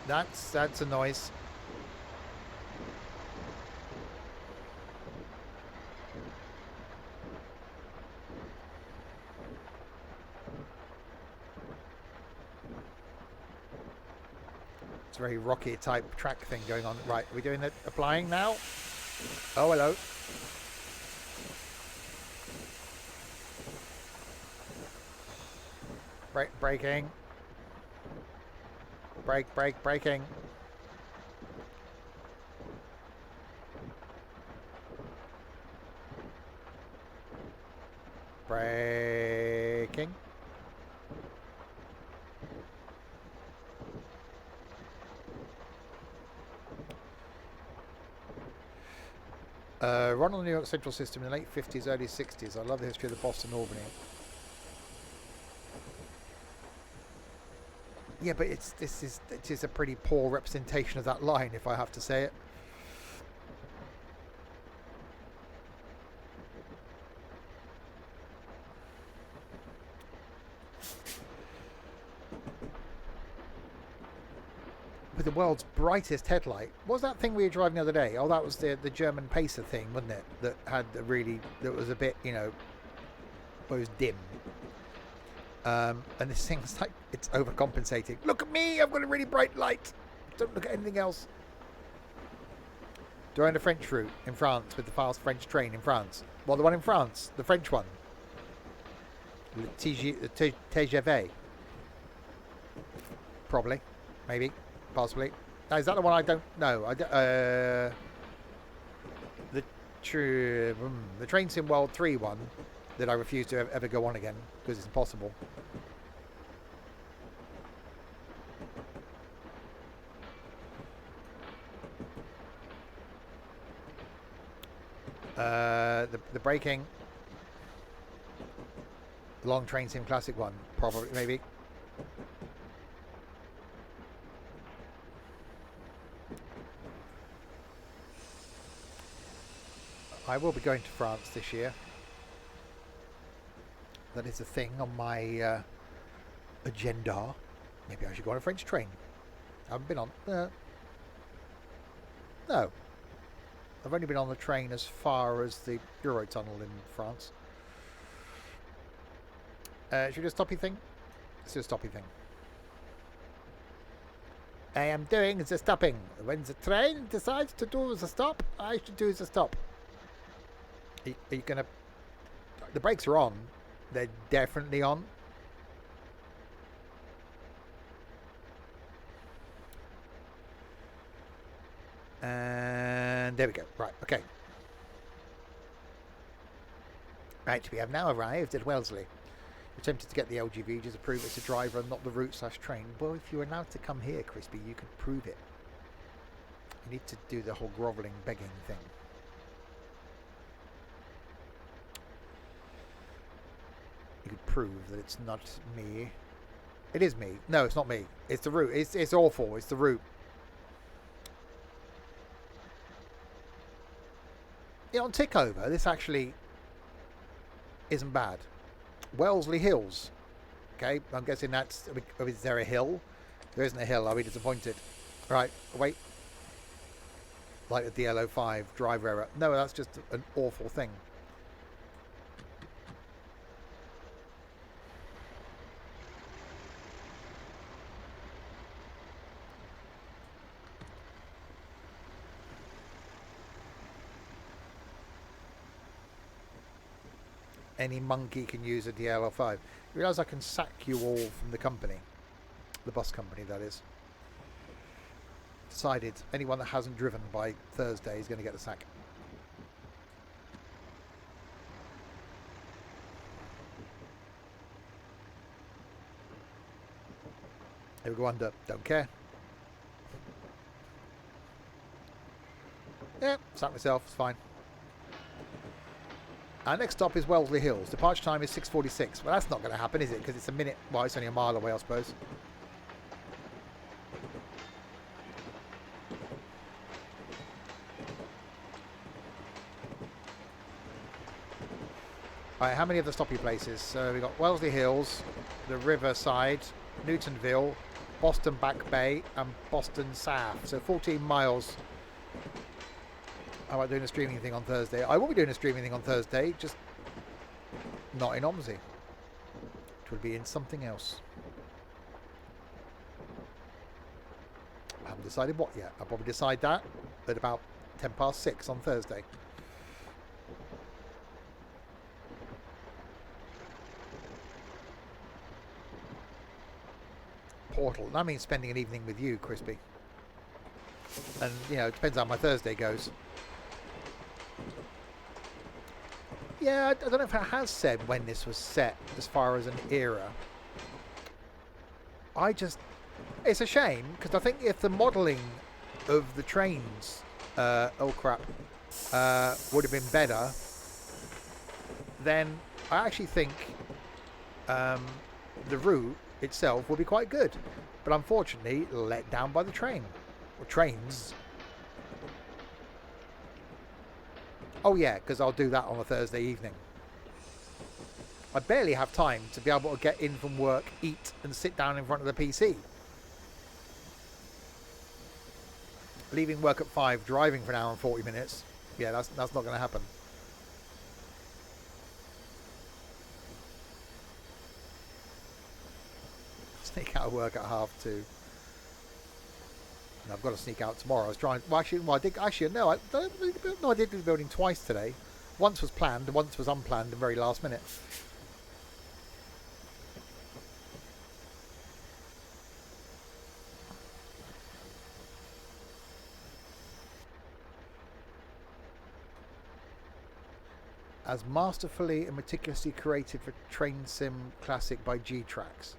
That's a noise. It's a very rocky type track thing going on. Right, are we doing the applying now? Oh, hello. Braking. Braking. Braking. Run on the New York Central System in the late 50s, early 60s. I love the history of the Boston Albany. Yeah, but it is a pretty poor representation of that line, if I have to say it. With the world's brightest headlight. What was that thing we were driving the other day? Oh, that was the German Pacer thing, wasn't it? That had the really, that was a bit, you know, it was dim. And this thing's like, it's overcompensating. Look at me, I've got a really bright light. Don't look at anything else. Do I own a French route in France with the fast French train in France? Well, the one in France, the French one. Le TGV. Probably. Maybe. Possibly. Now, is that the one I don't know? The Train Sim World 3 one that I refuse to ever go on again because it's impossible. The braking. The long Train Sim Classic one. Probably. Maybe. I will be going to France this year. That is a thing on my agenda. Maybe I should go on a French train. I haven't been on... no. I've only been on the train as far as the Eurotunnel in France. Should we do a stoppy thing? Let's do a stoppy thing. I am doing the stopping. When the train decides to do the stop, I should do the stop. Are you going to... The brakes are on. They're definitely on. And there we go. Right, okay. Right, we have now arrived at Wellesley. Attempted to get the LGV to prove it's a driver and not the route/train. Well, if you're allowed to come here, Crispy, you can prove it. You need to do the whole grovelling, begging thing. You could prove that it's not me. It is me. No, it's not me. It's the route. It's awful. It's the route. Yeah, on Tickover, this actually isn't bad. Wellesley Hills. Okay, I'm guessing that's... Is there a hill? There isn't a hill. I'll be disappointed. Right, wait. Like the DL05, driver error. No, that's just an awful thing. Any monkey can use a DL05. You realise I can sack you all from the company. The bus company, that is. Decided anyone that hasn't driven by Thursday is going to get the sack. Here we go under. Don't care. Yeah, sack myself. It's fine. Our next stop is Wellesley Hills. Departure time is 6:46. Well, that's not going to happen, is it? Because it's a minute. Well, it's only a mile away, I suppose. Alright, how many of the stoppy places? So we've got Wellesley Hills, the Riverside, Newtonville, Boston Back Bay, and Boston South. So 14 miles. How about doing a streaming thing on Thursday? I will be doing a streaming thing on Thursday, just not in Omsey. It will be in something else. I haven't decided what yet. I'll probably decide that at about 6:10 on Thursday. Portal. That means spending an evening with you, Crispy. And, you know, it depends how my Thursday goes. Yeah, I don't know if it has said when this was set as far as an era. It's a shame, because I think if the modelling of the trains, would have been better, then I actually think the route itself will be quite good. But unfortunately, let down by the train. Or trains. Oh yeah, because I'll do that on a Thursday evening. I barely have time to be able to get in from work, eat, and sit down in front of the PC. Leaving work at 5, driving for an hour and 40 minutes. Yeah, that's not going to happen. Sneak out of work at 2:30. And I've got to sneak out tomorrow. I was trying. Well, actually, I did. Actually, no. I did do the building twice today. Once was planned, once was unplanned, and very last minute. As masterfully and meticulously created for Train Sim Classic by G-Tracks.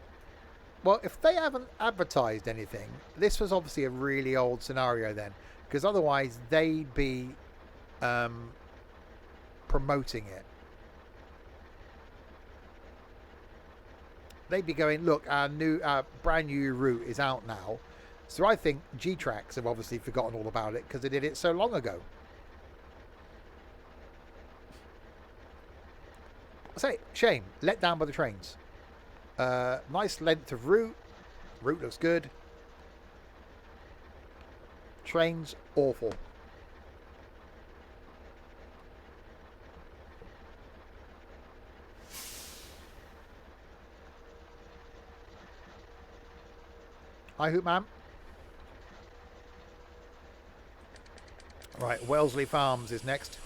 Well, if they haven't advertised anything, this was obviously a really old scenario then, because otherwise they'd be promoting it. They'd be going, look, our brand new route is out now. So I think G-Tracks have obviously forgotten all about it because they did it so long ago. I say, shame, let down by the trains. Nice length of route. Route looks good. Trains, awful. Hi, Hoop Man. Right, Wellesley Farms is next.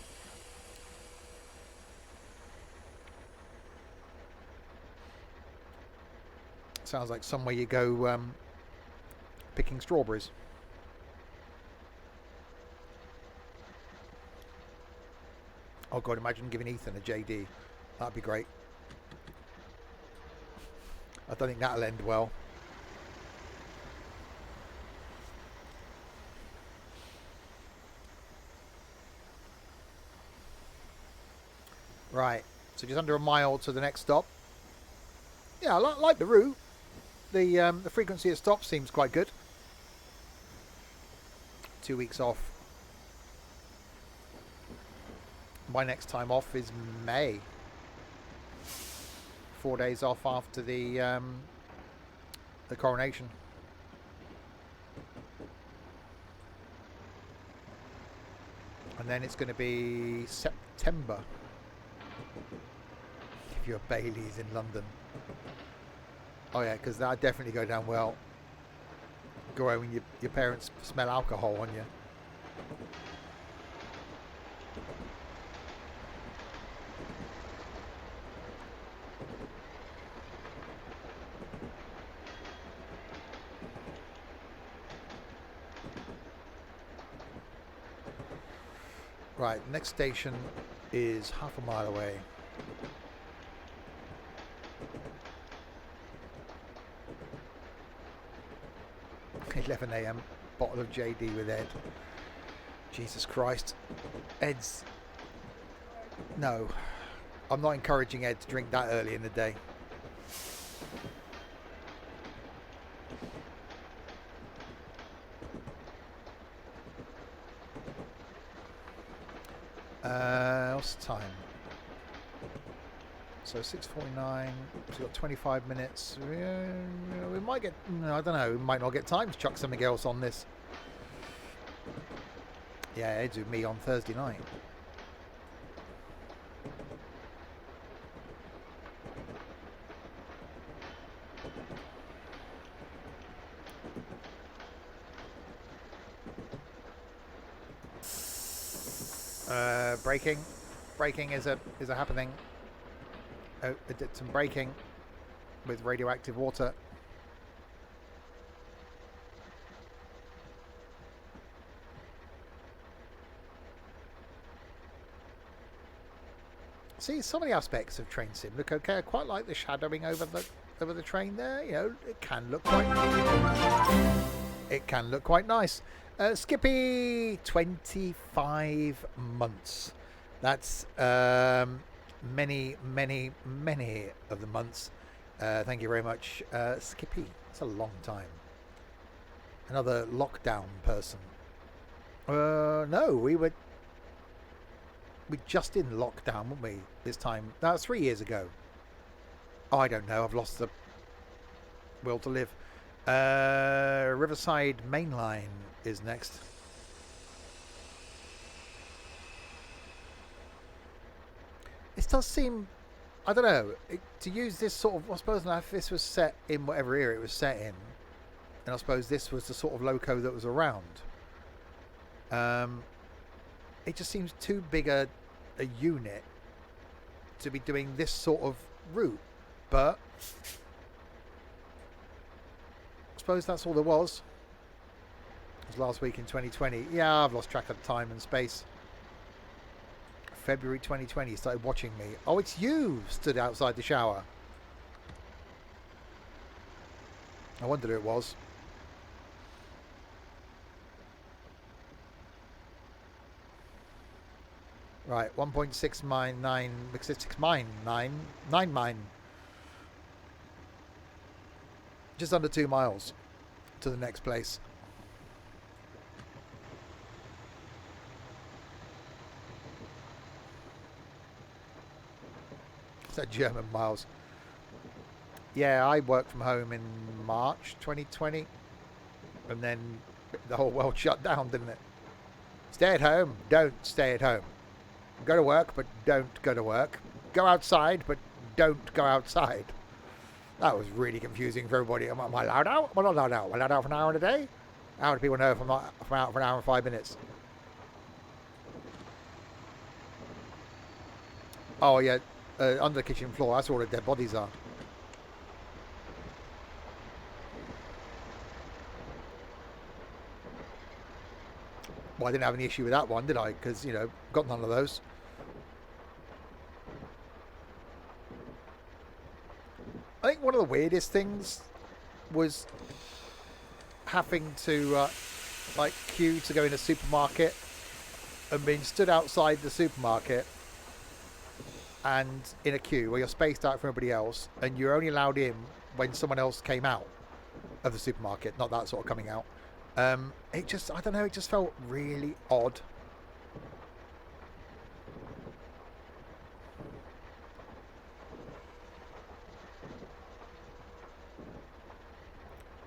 Sounds like somewhere you go picking strawberries. Oh God, imagine giving Ethan a JD. That'd be great. I don't think that'll end well. Right, so just under a mile to the next stop. Yeah, I like the route. The frequency of stops seems quite good. 2 weeks off. My next time off is May. 4 days off after the coronation. And then it's going to be September. If you're Bailey's in London. Oh yeah, because that'd definitely go down well. Go away when your parents smell alcohol on you. Right, next station is half a mile away. 11 a.m. bottle of JD with Ed. Jesus Christ. Ed's... No. I'm not encouraging Ed to drink that early in the day. What's the time? So 6:49. We've got 25 minutes. We might get. No, I don't know. We might not get time to chuck something else on this. Yeah, Ed's with me on Thursday night. Braking is a happening. Oh, I did some braking with radioactive water. See, some of the aspects of train sim look okay. I quite like the shadowing over the train there. You know, it can look quite nice. Skippy, 25 months. That's many of the months. Thank you very much, Skippy. It's a long time. Another lockdown person. No, we're just in lockdown, weren't we? This time, that was 3 years ago. Oh, I don't know. I've lost the will to live. Riverside Main Line is next. This does seem, I don't know, to use this sort of, I suppose now if this was set in whatever era it was set in, And I suppose this was the sort of loco that was around. It just seems too big a unit to be doing this sort of route. But I suppose that's all there was. It was last week in 2020. Yeah, I've lost track of time and space. February 2020, started watching me. Oh, it's you stood outside the shower. I wondered who it was. Right, 1.6 mine 9, 6 mine 9 mine. Just under 2 miles to the next place. It's that German miles. Yeah, I worked from home in March 2020, and then the whole world shut down, didn't it? Stay at home, don't stay at home. Go to work, but don't go to work. Go outside, but don't go outside. That was really confusing for everybody. Am I allowed out? Am I not allowed out? Am I allowed out for an hour a day? How do people know if I'm not if I'm out for an hour and 5 minutes? Oh, yeah. Under the kitchen floor. That's where all the dead bodies are. Well, I didn't have any issue with that one, did I? Because, you know, got none of those. I think one of the weirdest things was having to like queue to go in a supermarket and being stood outside the supermarket and in a queue where you're spaced out from everybody else and you're only allowed in when someone else came out of the supermarket, not that sort of coming out. It just, I don't know, it just felt really odd.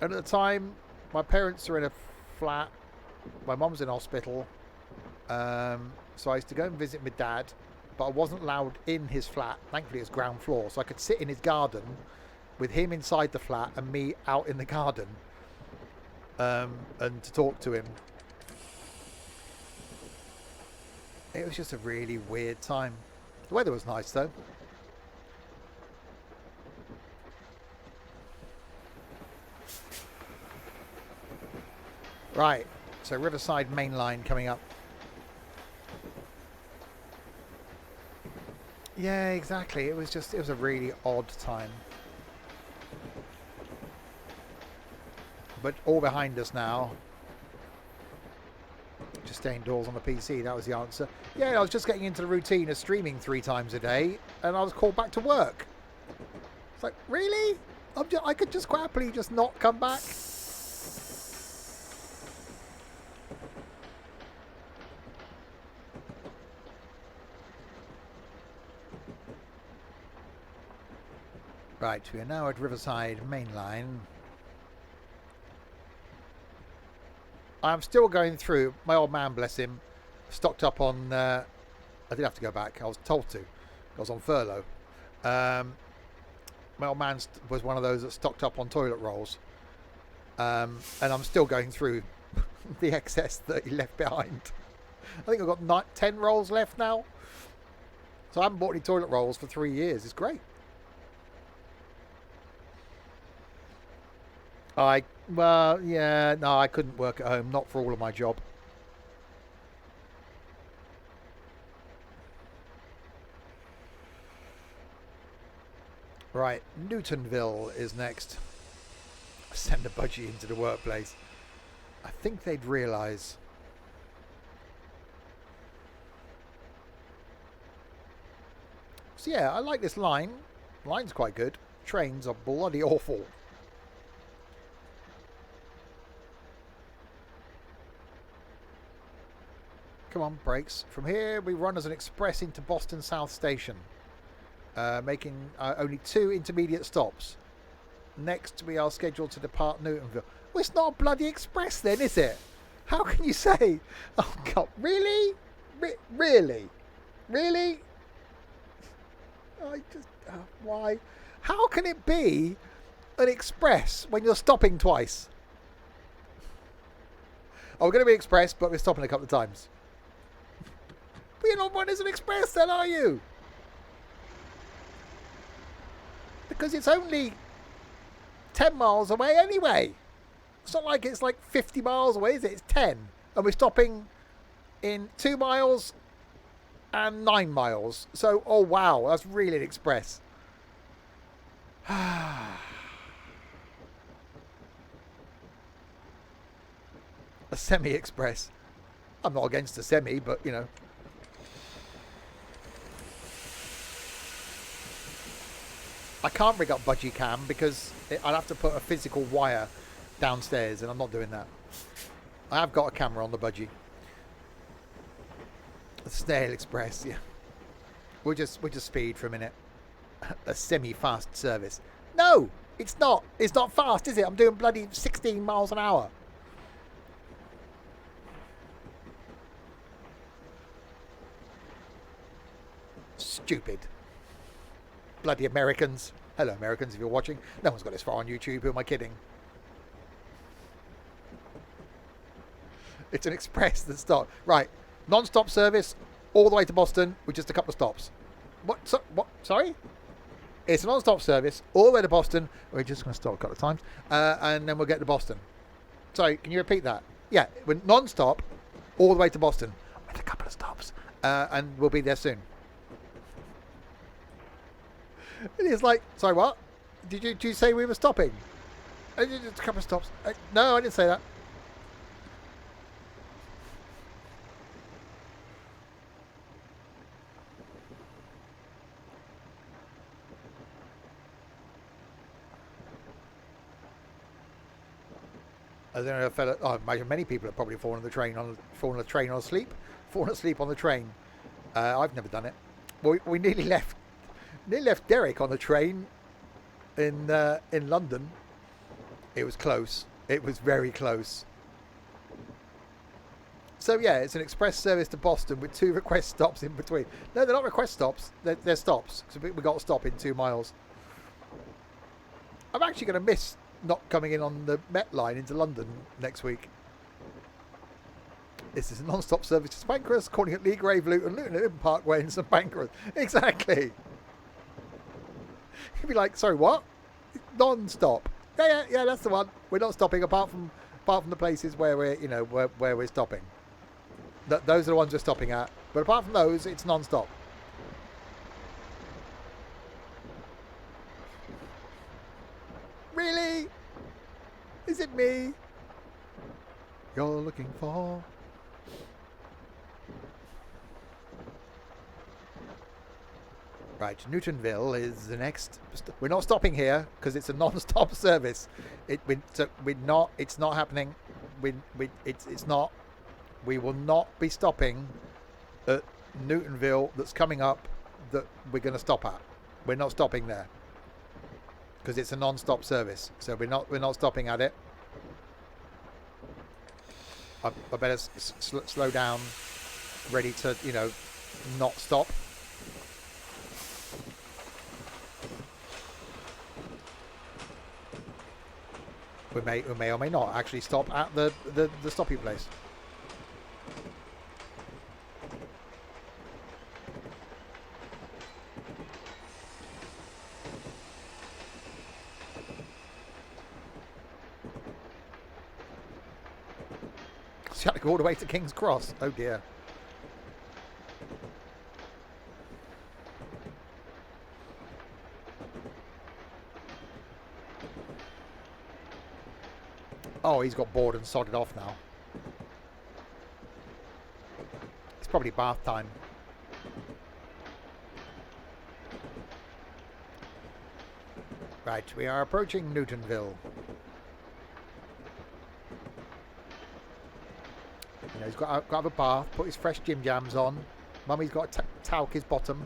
And at the time, my parents are in a flat. My mum's in hospital. So I used to go and visit my dad, but I wasn't allowed in his flat. Thankfully, it's ground floor. So I could sit in his garden with him inside the flat and me out in the garden and to talk to him. It was just a really weird time. The weather was nice, though. Right, so Riverside Main Line coming up. Yeah, exactly. It was a really odd time. But all behind us now. Just stay indoors on the PC, that was the answer. Yeah, I was just getting into the routine of streaming 3 times a day, and I was called back to work. It's like, really? I could just quite happily just not come back? Right, we are now at Riverside Main Line. I'm still going through. My old man, bless him, stocked up on... I did have to go back. I was told to. I was on furlough. My old man was one of those that stocked up on toilet rolls. And I'm still going through the excess that he left behind. I think I've got 10 rolls left now. So I haven't bought any toilet rolls for 3 years. It's great. Well, yeah, no, I couldn't work at home, not for all of my job. Right, Newtonville is next. Send a budgie into the workplace. I think they'd realise. So yeah, I like this line. Line's quite good. Trains are bloody awful. Come on, brakes. From here, we run as an express into Boston South Station, making only 2 intermediate stops. Next, we are scheduled to depart Newtonville. Well, it's not a bloody express then, is it? How can you say? Oh, God, really? Really? Really? Why? How can it be an express when you're stopping twice? Oh, we're going to be express, but we're stopping a couple of times. But you're not one as an express then, are you? Because it's only 10 miles away anyway. It's not like it's like 50 miles away, is it? It's 10. And we're stopping in 2 miles and 9 miles. So, oh wow, that's really an express. A semi-express. I'm not against a semi, but you know. I can't rig up budgie cam because I'd have to put a physical wire downstairs, and I'm not doing that. I have got a camera on the budgie. The Snail Express, yeah. We'll just speed for a minute. A semi-fast service. No, it's not. It's not fast, is it? I'm doing bloody 16 miles an hour. Stupid. Bloody Americans. Hello, Americans, if you're watching. No one's got this far on YouTube. Who am I kidding? It's an express that starts. Right. Non-stop service all the way to Boston with just a couple of stops. What? What? Sorry? It's a non-stop service all the way to Boston. We're just going to stop a couple of times. And then we'll get to Boston. Sorry, can you repeat that? Yeah, we're non-stop all the way to Boston with a couple of stops. And we'll be there soon. And it's like, sorry, what? Did you say we were stopping? Just a couple of stops. No, I didn't say that. I don't know, a fella. Oh, I imagine many people have probably fallen asleep on the train. I've never done it. Well, we nearly left Derek on the train in London. It was close. It was very close. So yeah, it's an express service to Boston with 2 request stops in between. No, they're not request stops. They're stops. So we got to stop in 2 miles. I'm actually going to miss not coming in on the Met line into London next week. This is a non-stop service to St Pancras, calling at Lee Grave, Luton Parkway in St Pancras. Exactly. You'd be like, sorry, what? Non-stop. Yeah, that's the one. We're not stopping apart from the places where we're, you know, where we're stopping. Those are the ones we're stopping at. But apart from those, it's non-stop. Really? Is it me you're looking for? Right, Newtonville is the next. We're not stopping here because it's a non-stop service. It's not happening. It's not. We will not be stopping at Newtonville. That's coming up. That we're going to stop at. We're not stopping there because it's a non-stop service. So we're not stopping at it. I better slow down, ready to, you know, not stop. We may or may not actually stop at the stopping place. So you have to go all the way to King's Cross. Oh dear. Oh, he's got bored and sodded off now. It's probably bath time. Right, we are approaching Newtonville. You know, he's got to have a bath, put his fresh gym jams on. Mummy's got to talc his bottom.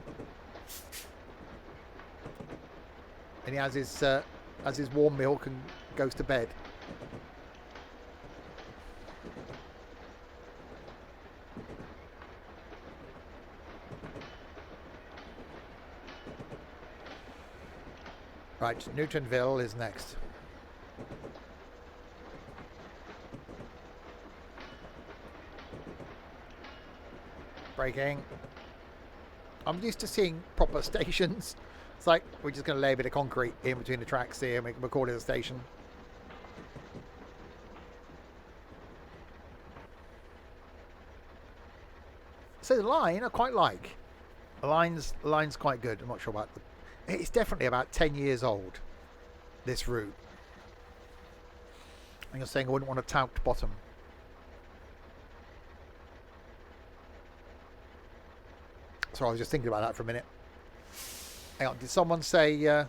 And he has his warm milk and goes to bed. Right, Newtonville is next. braking. I'm used to seeing proper stations. It's like we're just going to lay a bit of concrete in between the tracks here and we'll call it a station. So the line I quite like. The line's quite good. I'm not sure about it's definitely about 10 years old, this route. And you're saying I wouldn't want a talced bottom. So I was just thinking about that for a minute. Hang on, did someone say...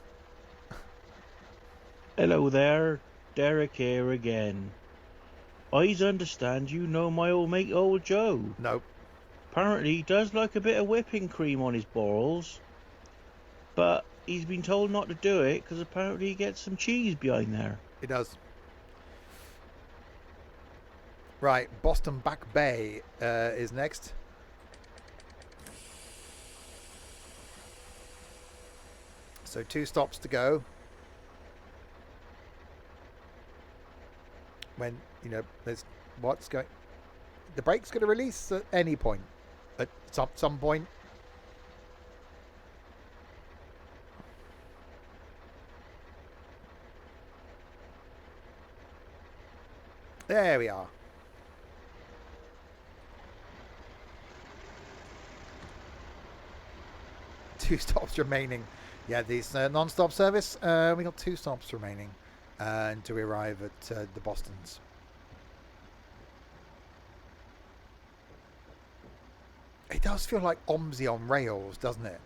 Hello there, Derek here again. I understand you know my old mate old Joe. No. Apparently he does like a bit of whipping cream on his balls. But he's been told not to do it because apparently he gets some cheese behind there. It does. Right, Boston Back Bay is next. So 2 stops to go. When, you know, there's what's going... The brake's going to release at any point. At some point. There we are. Two stops remaining. Yeah, these non-stop service. We got 2 stops remaining, until we arrive at the Bostons. It does feel like OMSI on rails, doesn't it?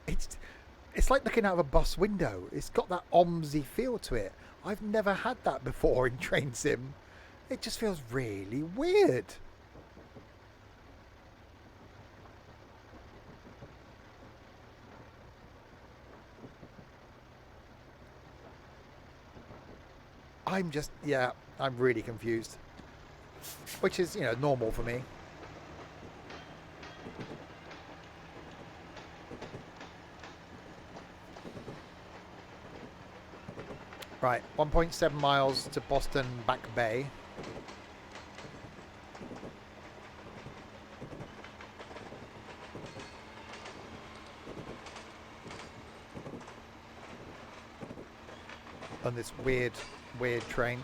It's like looking out of a bus window. It's got that OMSI feel to it. I've never had that before in train sim. It just feels really weird. I'm really confused. Which is, you know, normal for me. Right, 1.7 miles to Boston Back Bay. On this weird train.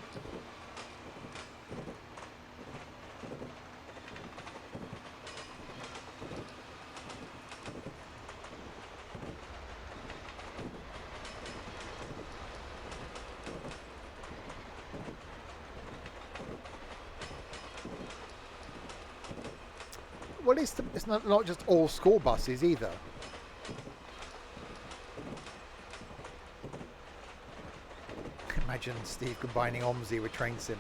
Well, it's not just all school buses either. Imagine Steve combining OMSI with train sim.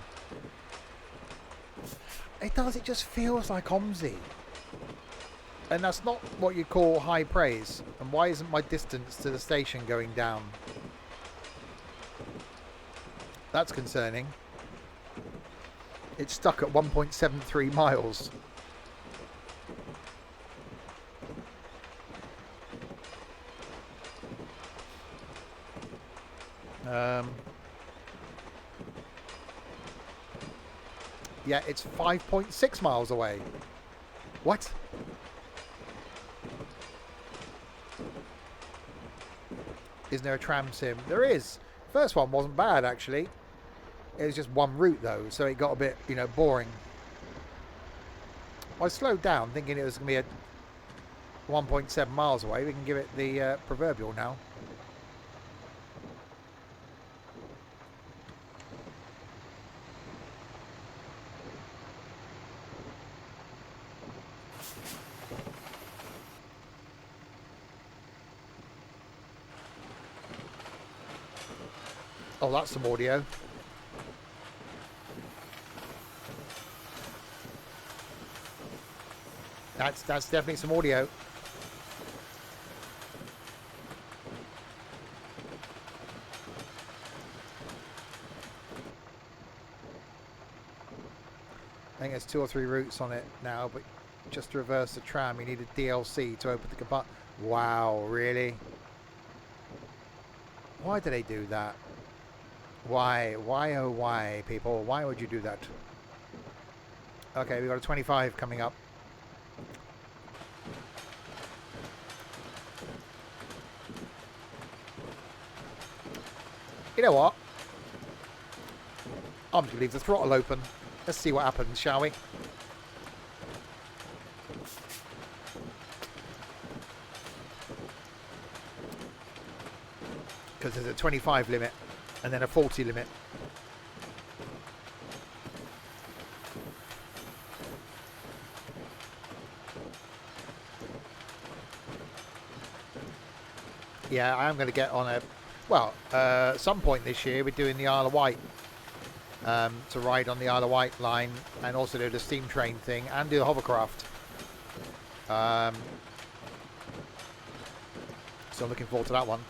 It does, it just feels like OMSI. And that's not what you call high praise. And why isn't my distance to the station going down? That's concerning. It's stuck at 1.73 miles. Yeah, it's 5.6 miles away. What? Isn't there a tram sim? There is. First one wasn't bad, actually. It was just one route, though, so it got a bit, you know, boring. I slowed down, thinking it was going to be a 1.7 miles away. We can give it the proverbial now. Oh, that's some audio. That's definitely some audio. I think there's 2 or 3 routes on it now, but just to reverse the tram, you need a DLC to open the compartment. Wow, really? Why do they do that? Why? Why, oh why, people? Why would you do that? Okay, we've got a 25 coming up. You know what? I'm just going to leave the throttle open. Let's see what happens, shall we? Because there's a 25 limit and then a 40 limit. Yeah, I am going to get on a... Well, at some point this year we're doing the Isle of Wight. To ride on the Isle of Wight line and also do the steam train thing and do the hovercraft. So I'm looking forward to that one.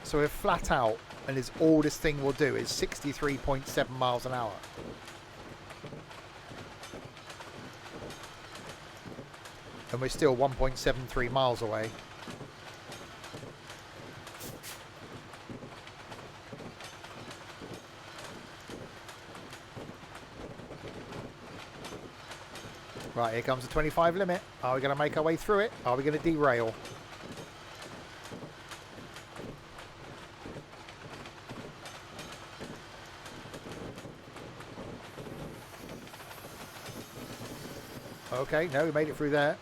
So we're flat out, and is all this thing will do is 63.7 miles an hour. And we're still 1.73 miles away. Right, here comes the 25 limit. Are we going to make our way through it? Are we going to derail? Okay, no, we made it through there.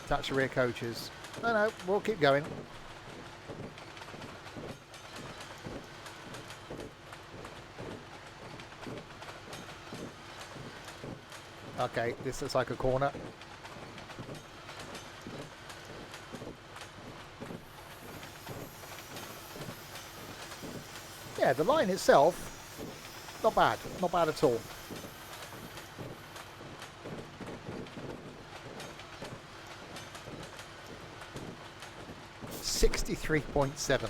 Touch the rear coaches. No, we'll keep going. Okay, this looks like a corner. Yeah, the line itself, not bad. Not bad at all. .7.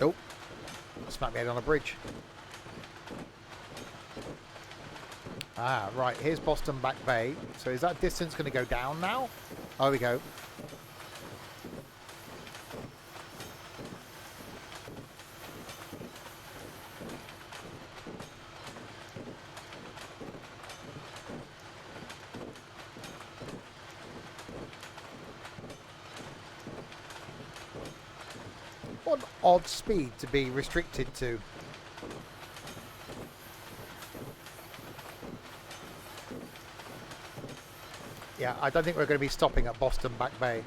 Oh, smacked my head on a bridge. Ah, right, here's Boston Back Bay. So is that distance going to go down now? Oh, we go. What an odd speed to be restricted to. Yeah, I don't think we're going to be stopping at Boston Back Bay.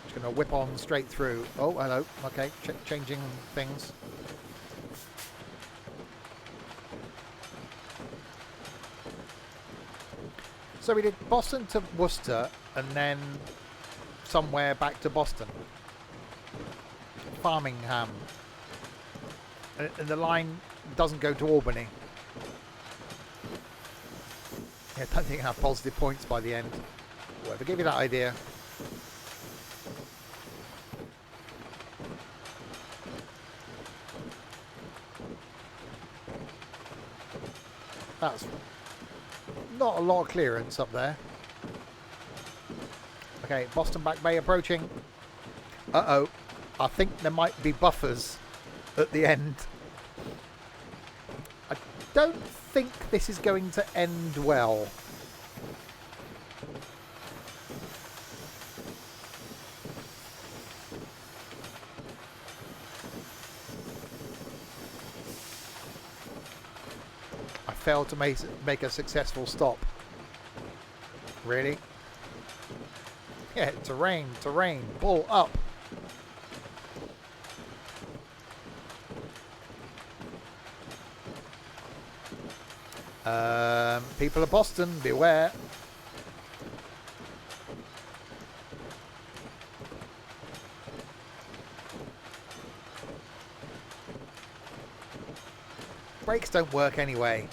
Just going to whip on straight through. Oh, hello. Okay, changing things. So we did Boston to Worcester and then somewhere back to Boston. Farmingham. And the line doesn't go to Albany. Yeah, I don't think I have positive points by the end. Whatever, give you that idea. That's not a lot of clearance up there. Okay, Boston Back Bay approaching. Uh-oh. I think there might be buffers at the end. I don't think this is going to end well. I failed to make a successful stop. Really? Yeah, terrain, pull up. People of Boston, beware. Brakes don't work anyway.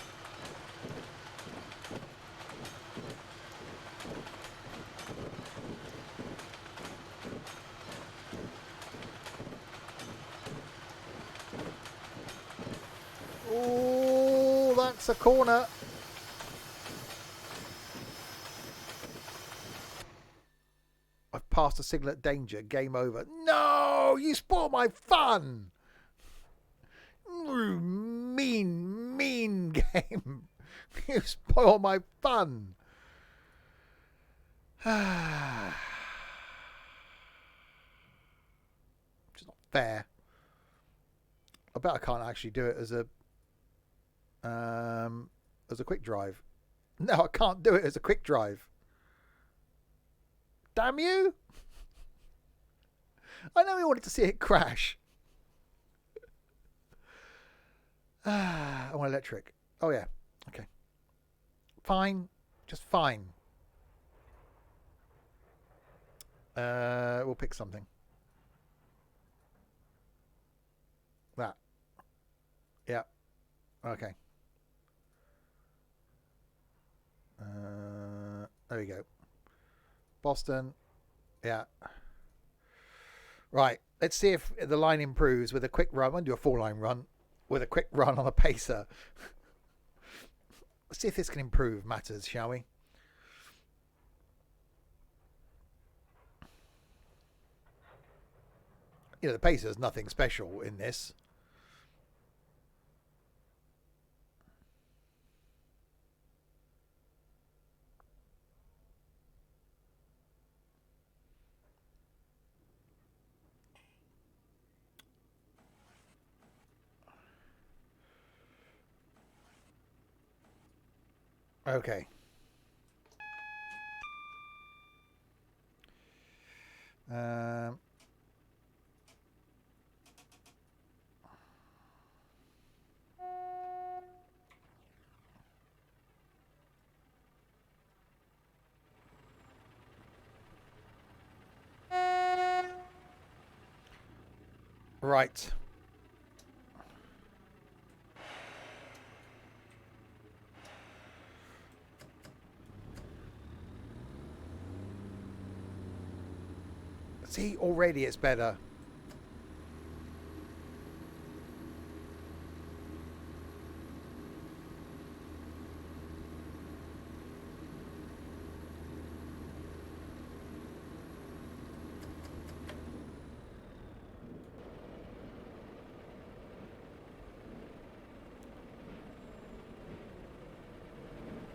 Oh, that's a corner. past a signal at danger. Game over. No! You spoiled my fun! Mean game. You spoiled my fun. Which is not fair. I bet I can't actually do it as a quick drive. No, I can't do it as a quick drive. Damn you! I know we wanted to see it crash. I want electric. Oh yeah. Okay. Fine. Just fine. We'll pick something. That. Yeah. Okay. There we go. Boston. Yeah. Right. Let's see if the line improves with a quick run. I'm going to do a 4-line run with a quick run on a pacer. Let's see if this can improve matters, shall we? You know, the pacer's nothing special in this. Okay. Right. See, already it's better.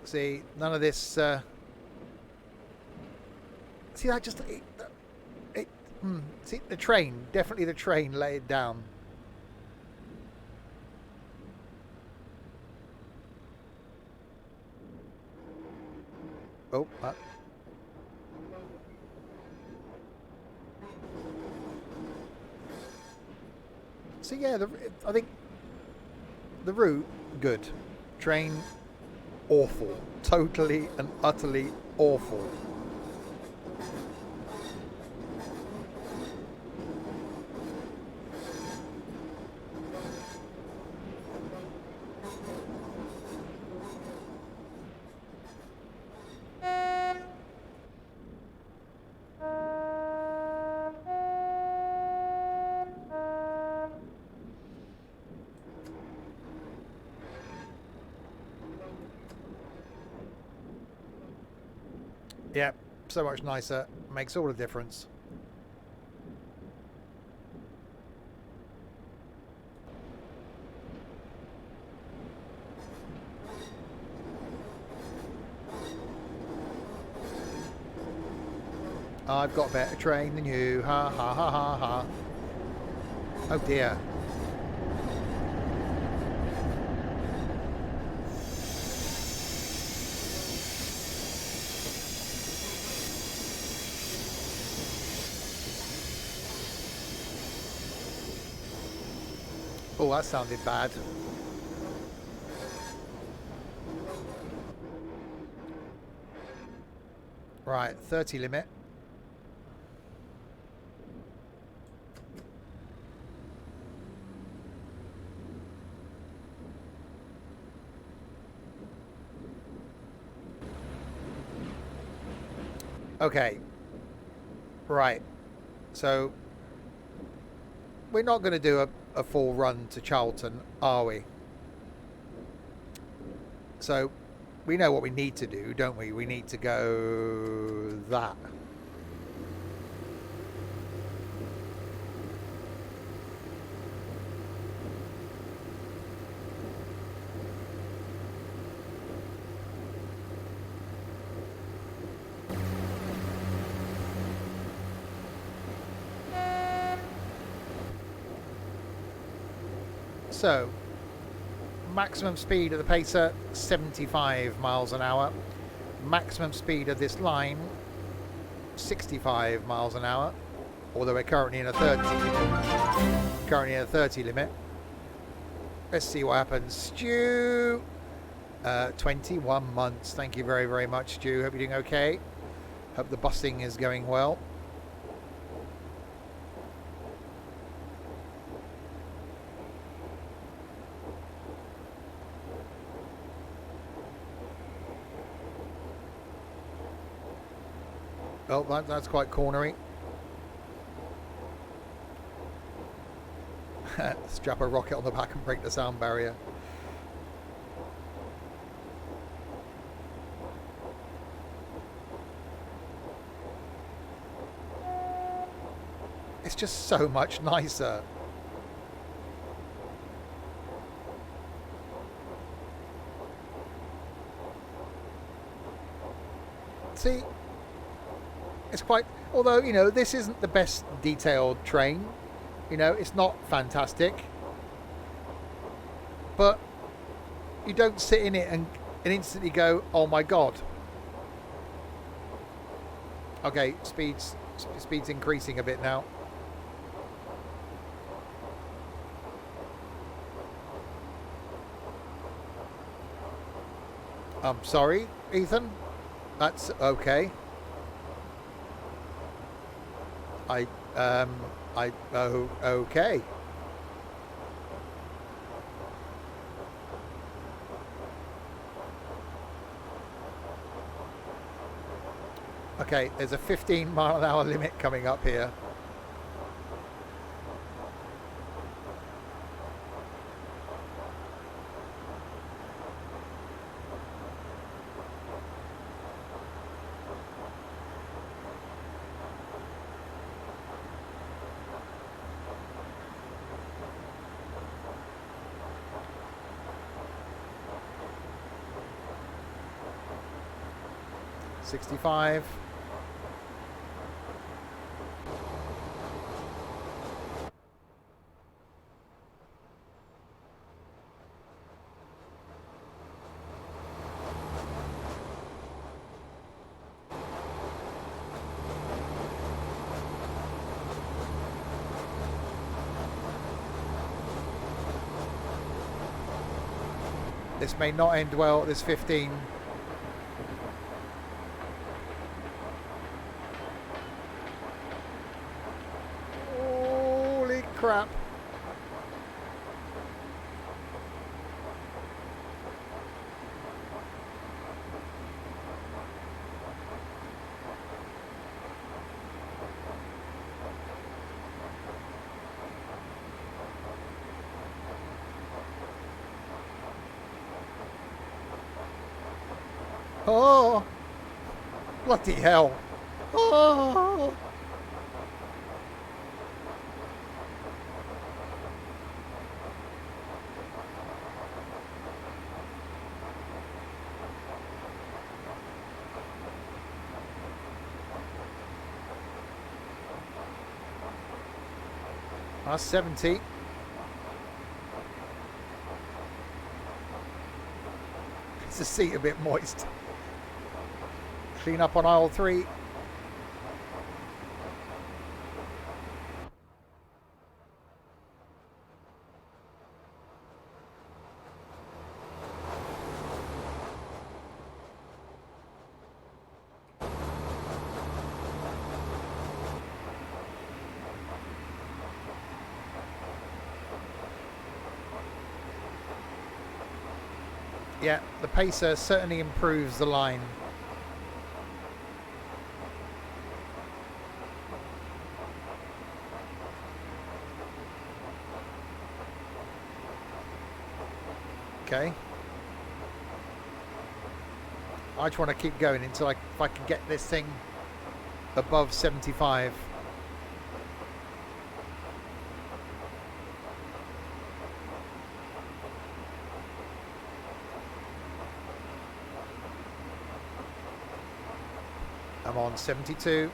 See, none of this. See that just see the train, definitely the train laid down. Oh, so yeah, I think the route good, train awful, totally and utterly awful. Yeah, so much nicer. Makes all the difference. I've got a better train than you. Ha ha ha ha ha. Oh dear. Oh, that sounded bad. Right, 30 limit. Okay. Right. So we're not going to do a full run to Charlton, are we? So we know what we need to do, don't we? We need to go that. So, maximum speed of the pacer, 75 miles an hour. Maximum speed of this line, 65 miles an hour. Although we're currently in a 30 limit. Let's see what happens. Stu, 21 months. Thank you very, very much, Stu. Hope you're doing okay. Hope the busing is going well. Oh, that's quite cornery. Strap a rocket on the back and break the sound barrier. It's just so much nicer. See? It's quite, although, you know, this isn't the best detailed train. You know, it's not fantastic. But you don't sit in it and instantly go, oh my God. Okay, speed's increasing a bit now. I'm sorry, Ethan. That's okay. Okay. Okay, there's a 15-mile-an-hour limit coming up here. $65. This may not end well at this 15. Holy crap. Oh, bloody hell. Oh. That's 70. Is the seat a bit moist? Clean up on aisle 3. Yeah, the pacer certainly improves the line. Okay. I just want to keep going until if I can get this thing above 75. I'm on 72.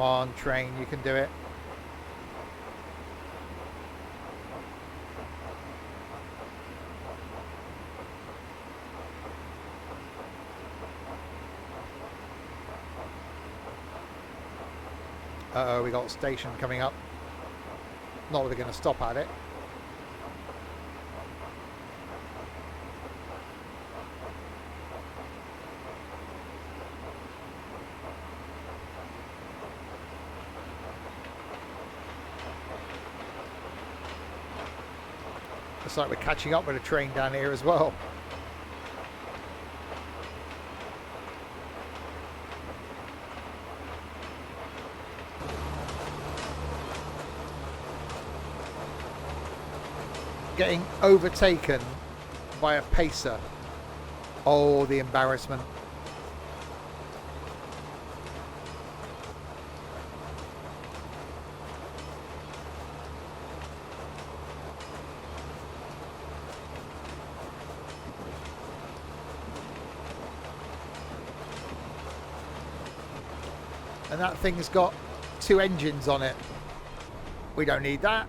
Come on, train, you can do it. Uh-oh, we got a station coming up. Not that we're going to stop at it. Looks like we're catching up with a train down here as well. Getting overtaken by a pacer. Oh, the embarrassment. And that thing's got 2 engines on it. We don't need that.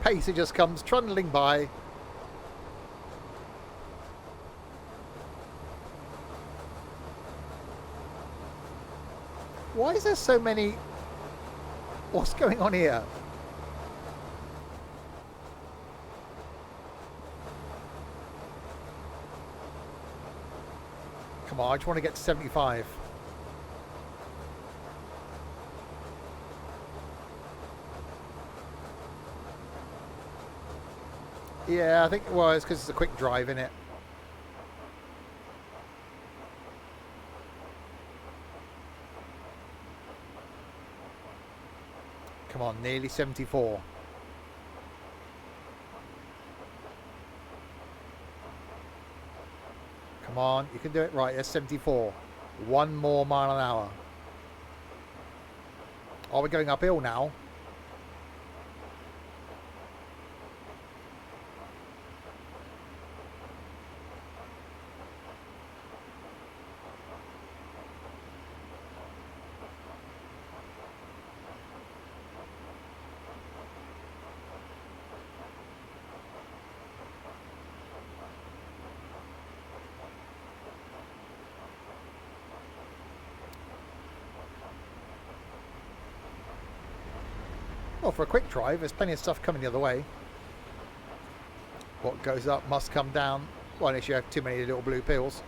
Pacer just comes trundling by. Why is there so many? What's going on here? Come on, I just want to get to 75. Yeah, I think it was because it's a quick drive, isn't it? Come on, nearly 74. Come on, you can do it. Right, there's 74. 1 more mile an hour. Oh, we're going uphill now. Well, for a quick drive, there's plenty of stuff coming the other way. What goes up must come down. Well, unless you have too many little blue pills.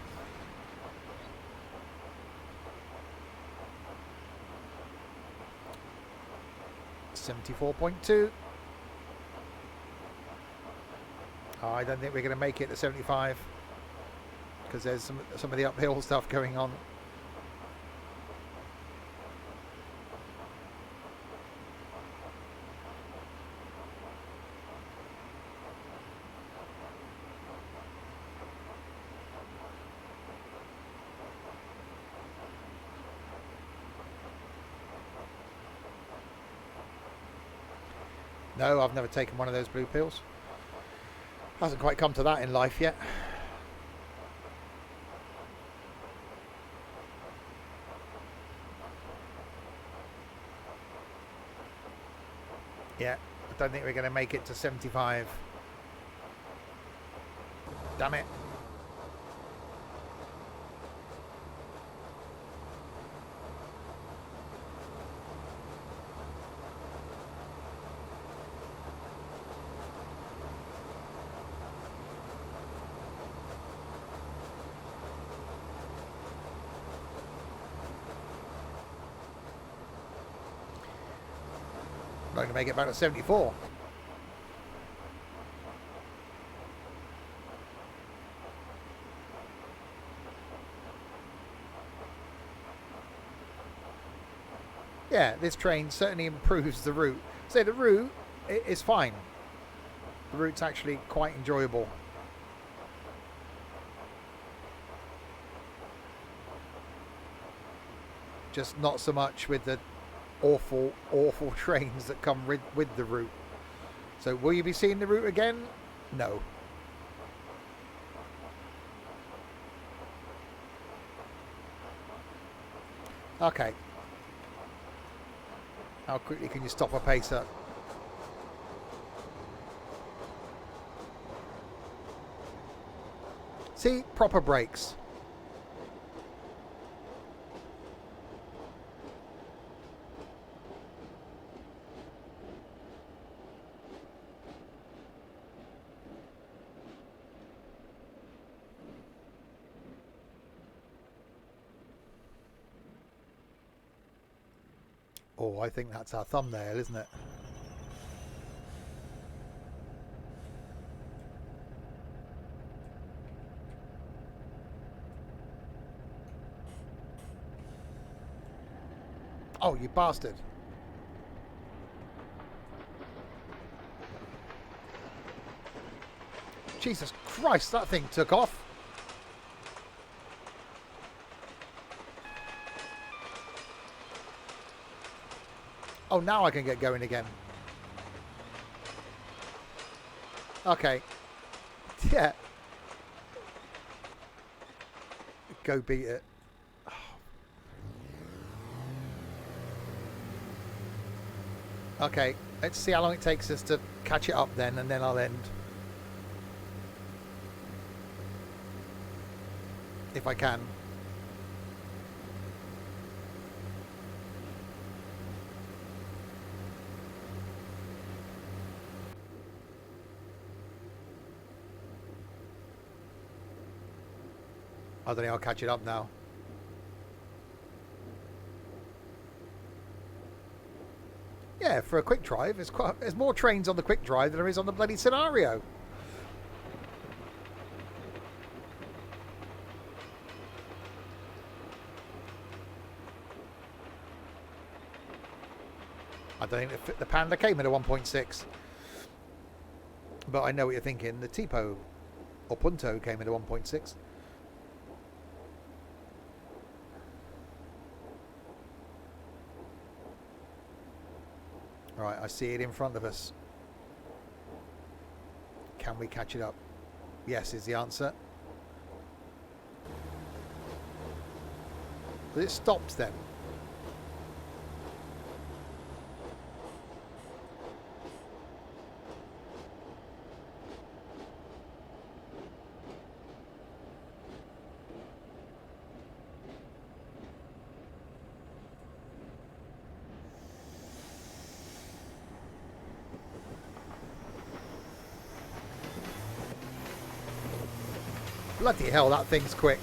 .2. Oh, I don't think we're going to make it to 75 because there's some of the uphill stuff going on. No, I've never taken one of those blue pills. Hasn't quite come to that in life yet. Yeah, I don't think we're going to make it to 75. Damn it. Not going to make it back to 74. Yeah, this train certainly improves the route. So the route is fine. The route's actually quite enjoyable. Just not so much with the awful trains that come with the route. So will you be seeing the route again? No. Okay. How quickly can you stop a pacer? See, proper brakes. Oh, I think that's our thumbnail, isn't it? Oh, you bastard. Jesus Christ, that thing took off. Oh, now I can get going again. Okay. Yeah. Go beat it. Okay, let's see how long it takes us to catch it up then, and then I'll end. If I can. I don't think I'll catch it up now. Yeah, for a quick drive, there's more trains on the quick drive than there is on the bloody scenario. I don't think the Panda came in a 1.6. But I know what you're thinking. The Tipo or Punto came in a 1.6. Right, I see it in front of us. Can we catch it up? Yes, is the answer. But it stops then. Bloody hell, that thing's quick.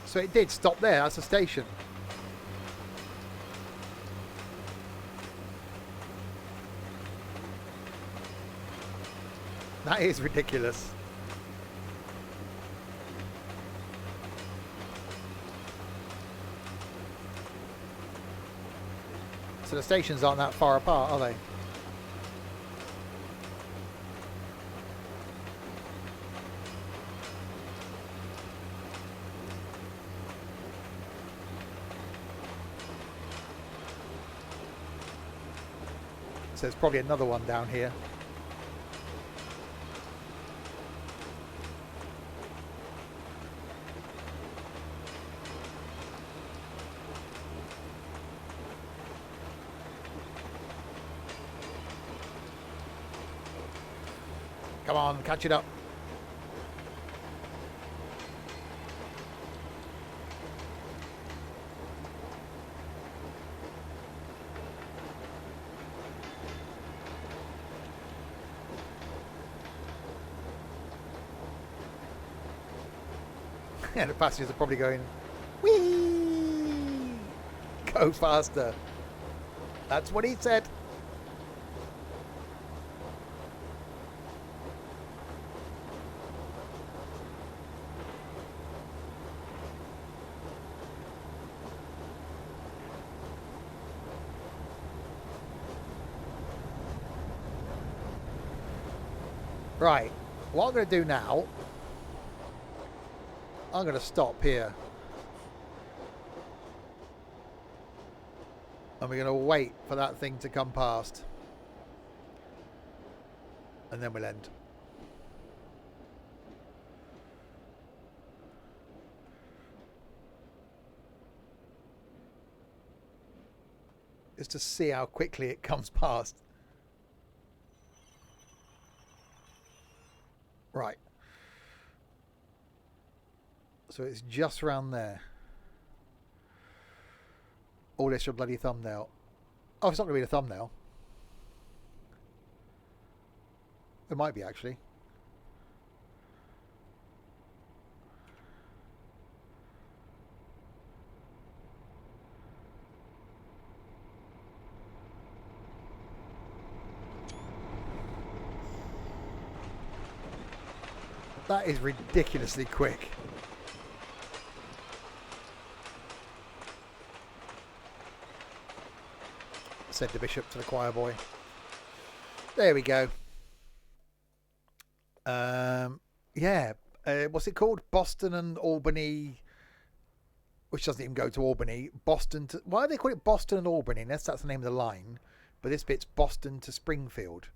So it did stop there, that's a station. That is ridiculous. So the stations aren't that far apart, are they? So there's probably another one down here. Come on, catch it up. Yeah, the passengers are probably going, whee! Go faster. That's what he said. Right, what I'm going to do now, I'm going to stop here. And we're going to wait for that thing to come past. And then we'll end. just to see how quickly it comes past. Right. So it's just around there. Oh, that's your bloody thumbnail. Oh, it's not going to be the thumbnail. It might be, actually. That is ridiculously quick. Said the bishop to the choir boy. There we go. Yeah. What's it called? Boston and Albany, which doesn't even go to Albany. Boston to... Why do they call it Boston and Albany? Unless that's the name of the line. But this bit's Boston to Springfield.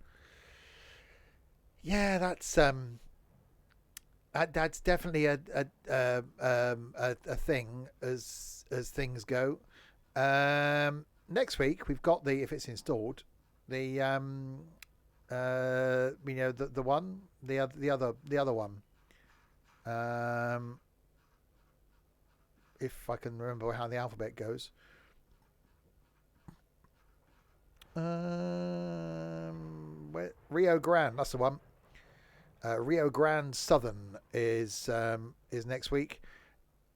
Yeah, that's definitely a thing as things go. Next week we've got the, if it's installed, the the one, the other one. If I can remember how the alphabet goes. Rio Grande, that's the one. Rio Grande Southern is next week.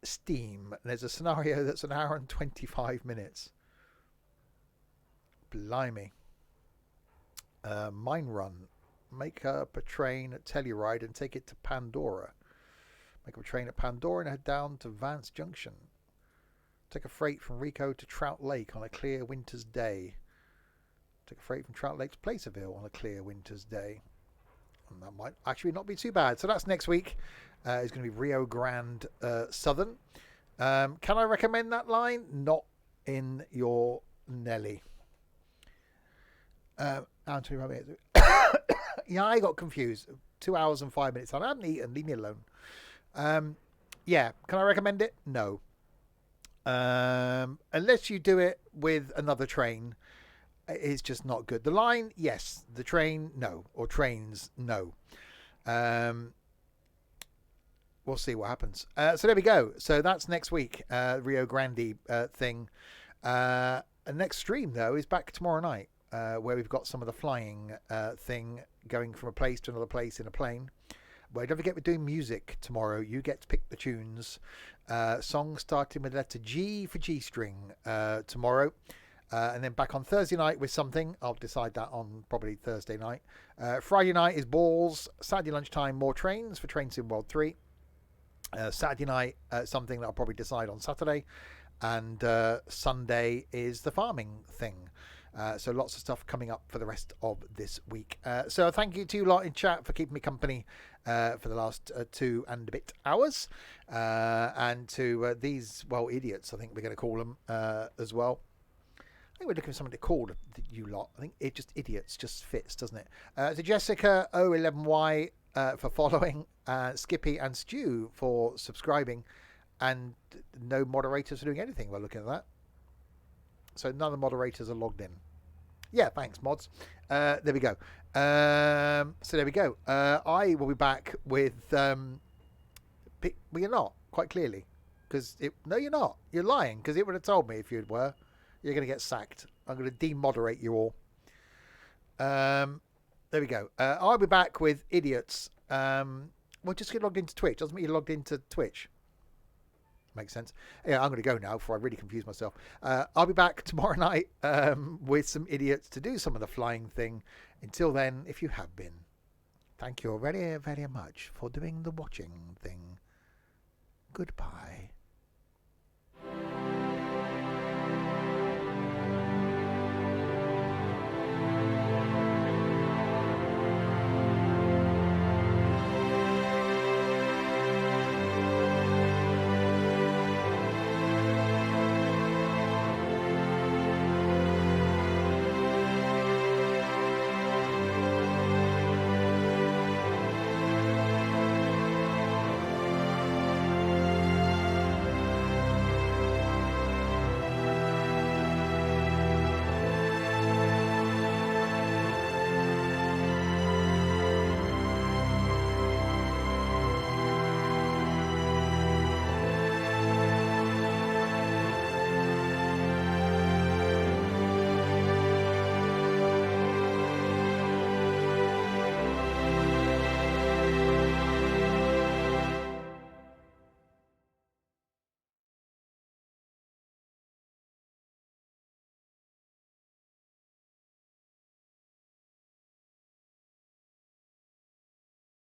Steam. And there's a scenario that's an hour and 25 minutes. Blimey. Mine Run. Make up a train at Telluride and take it to Pandora. Make up a train at Pandora and head down to Vance Junction. Take a freight from Rico to Trout Lake on a clear winter's day. Take a freight from Trout Lake to Placerville on a clear winter's day. And that might actually not be too bad. So that's next week. It's going to be Rio Grande Southern. Can I recommend that line? Not in your Nelly. Anthony Rabbit. Yeah, I got confused. 2 hours and 5 minutes. I haven't eaten. Leave me alone. Yeah, can I recommend it? No. Unless you do it with another train, it's just not good. The line, yes. The train, no. Or trains, no. We'll see what happens. So there we go. So that's next week. Rio Grande thing. And next stream, though, is back tomorrow night, where we've got some of the flying thing going from a place to another place in a plane. Well, don't forget we're doing music tomorrow. You get to pick the tunes. Songs starting with the letter G for G string tomorrow. And then back on Thursday night with something. I'll decide that on probably Thursday night. Friday night is balls. Saturday lunchtime, more trains for Train Sim World 3. Saturday night, something that I'll probably decide on Saturday. And Sunday is the farming thing. So lots of stuff coming up for the rest of this week. So thank you to you lot in chat for keeping me company for the last 2 and a bit hours. And to these, well, idiots, I think we're going to call them as well. I think we're looking for something to call you lot. I think it just idiots just fits, doesn't it? To Jessica O11Y for following, Skippy and Stu for subscribing, and no moderators for doing anything by looking at that. So none of the moderators are logged in. Yeah, thanks, mods. There we go. So there we go. I will be back with... well, you're not, quite clearly. No, you're not. You're lying, because it would have told me if you were. You're going to get sacked. I'm going to demoderate you all. There we go. I'll be back with idiots. Well, just get logged into Twitch. Doesn't mean you're logged into Twitch. Makes sense. Yeah, I'm going to go now before I really confuse myself. I'll be back tomorrow night with some idiots to do some of the flying thing. Until then, if you have been, thank you very, very much for doing the watching thing. Goodbye.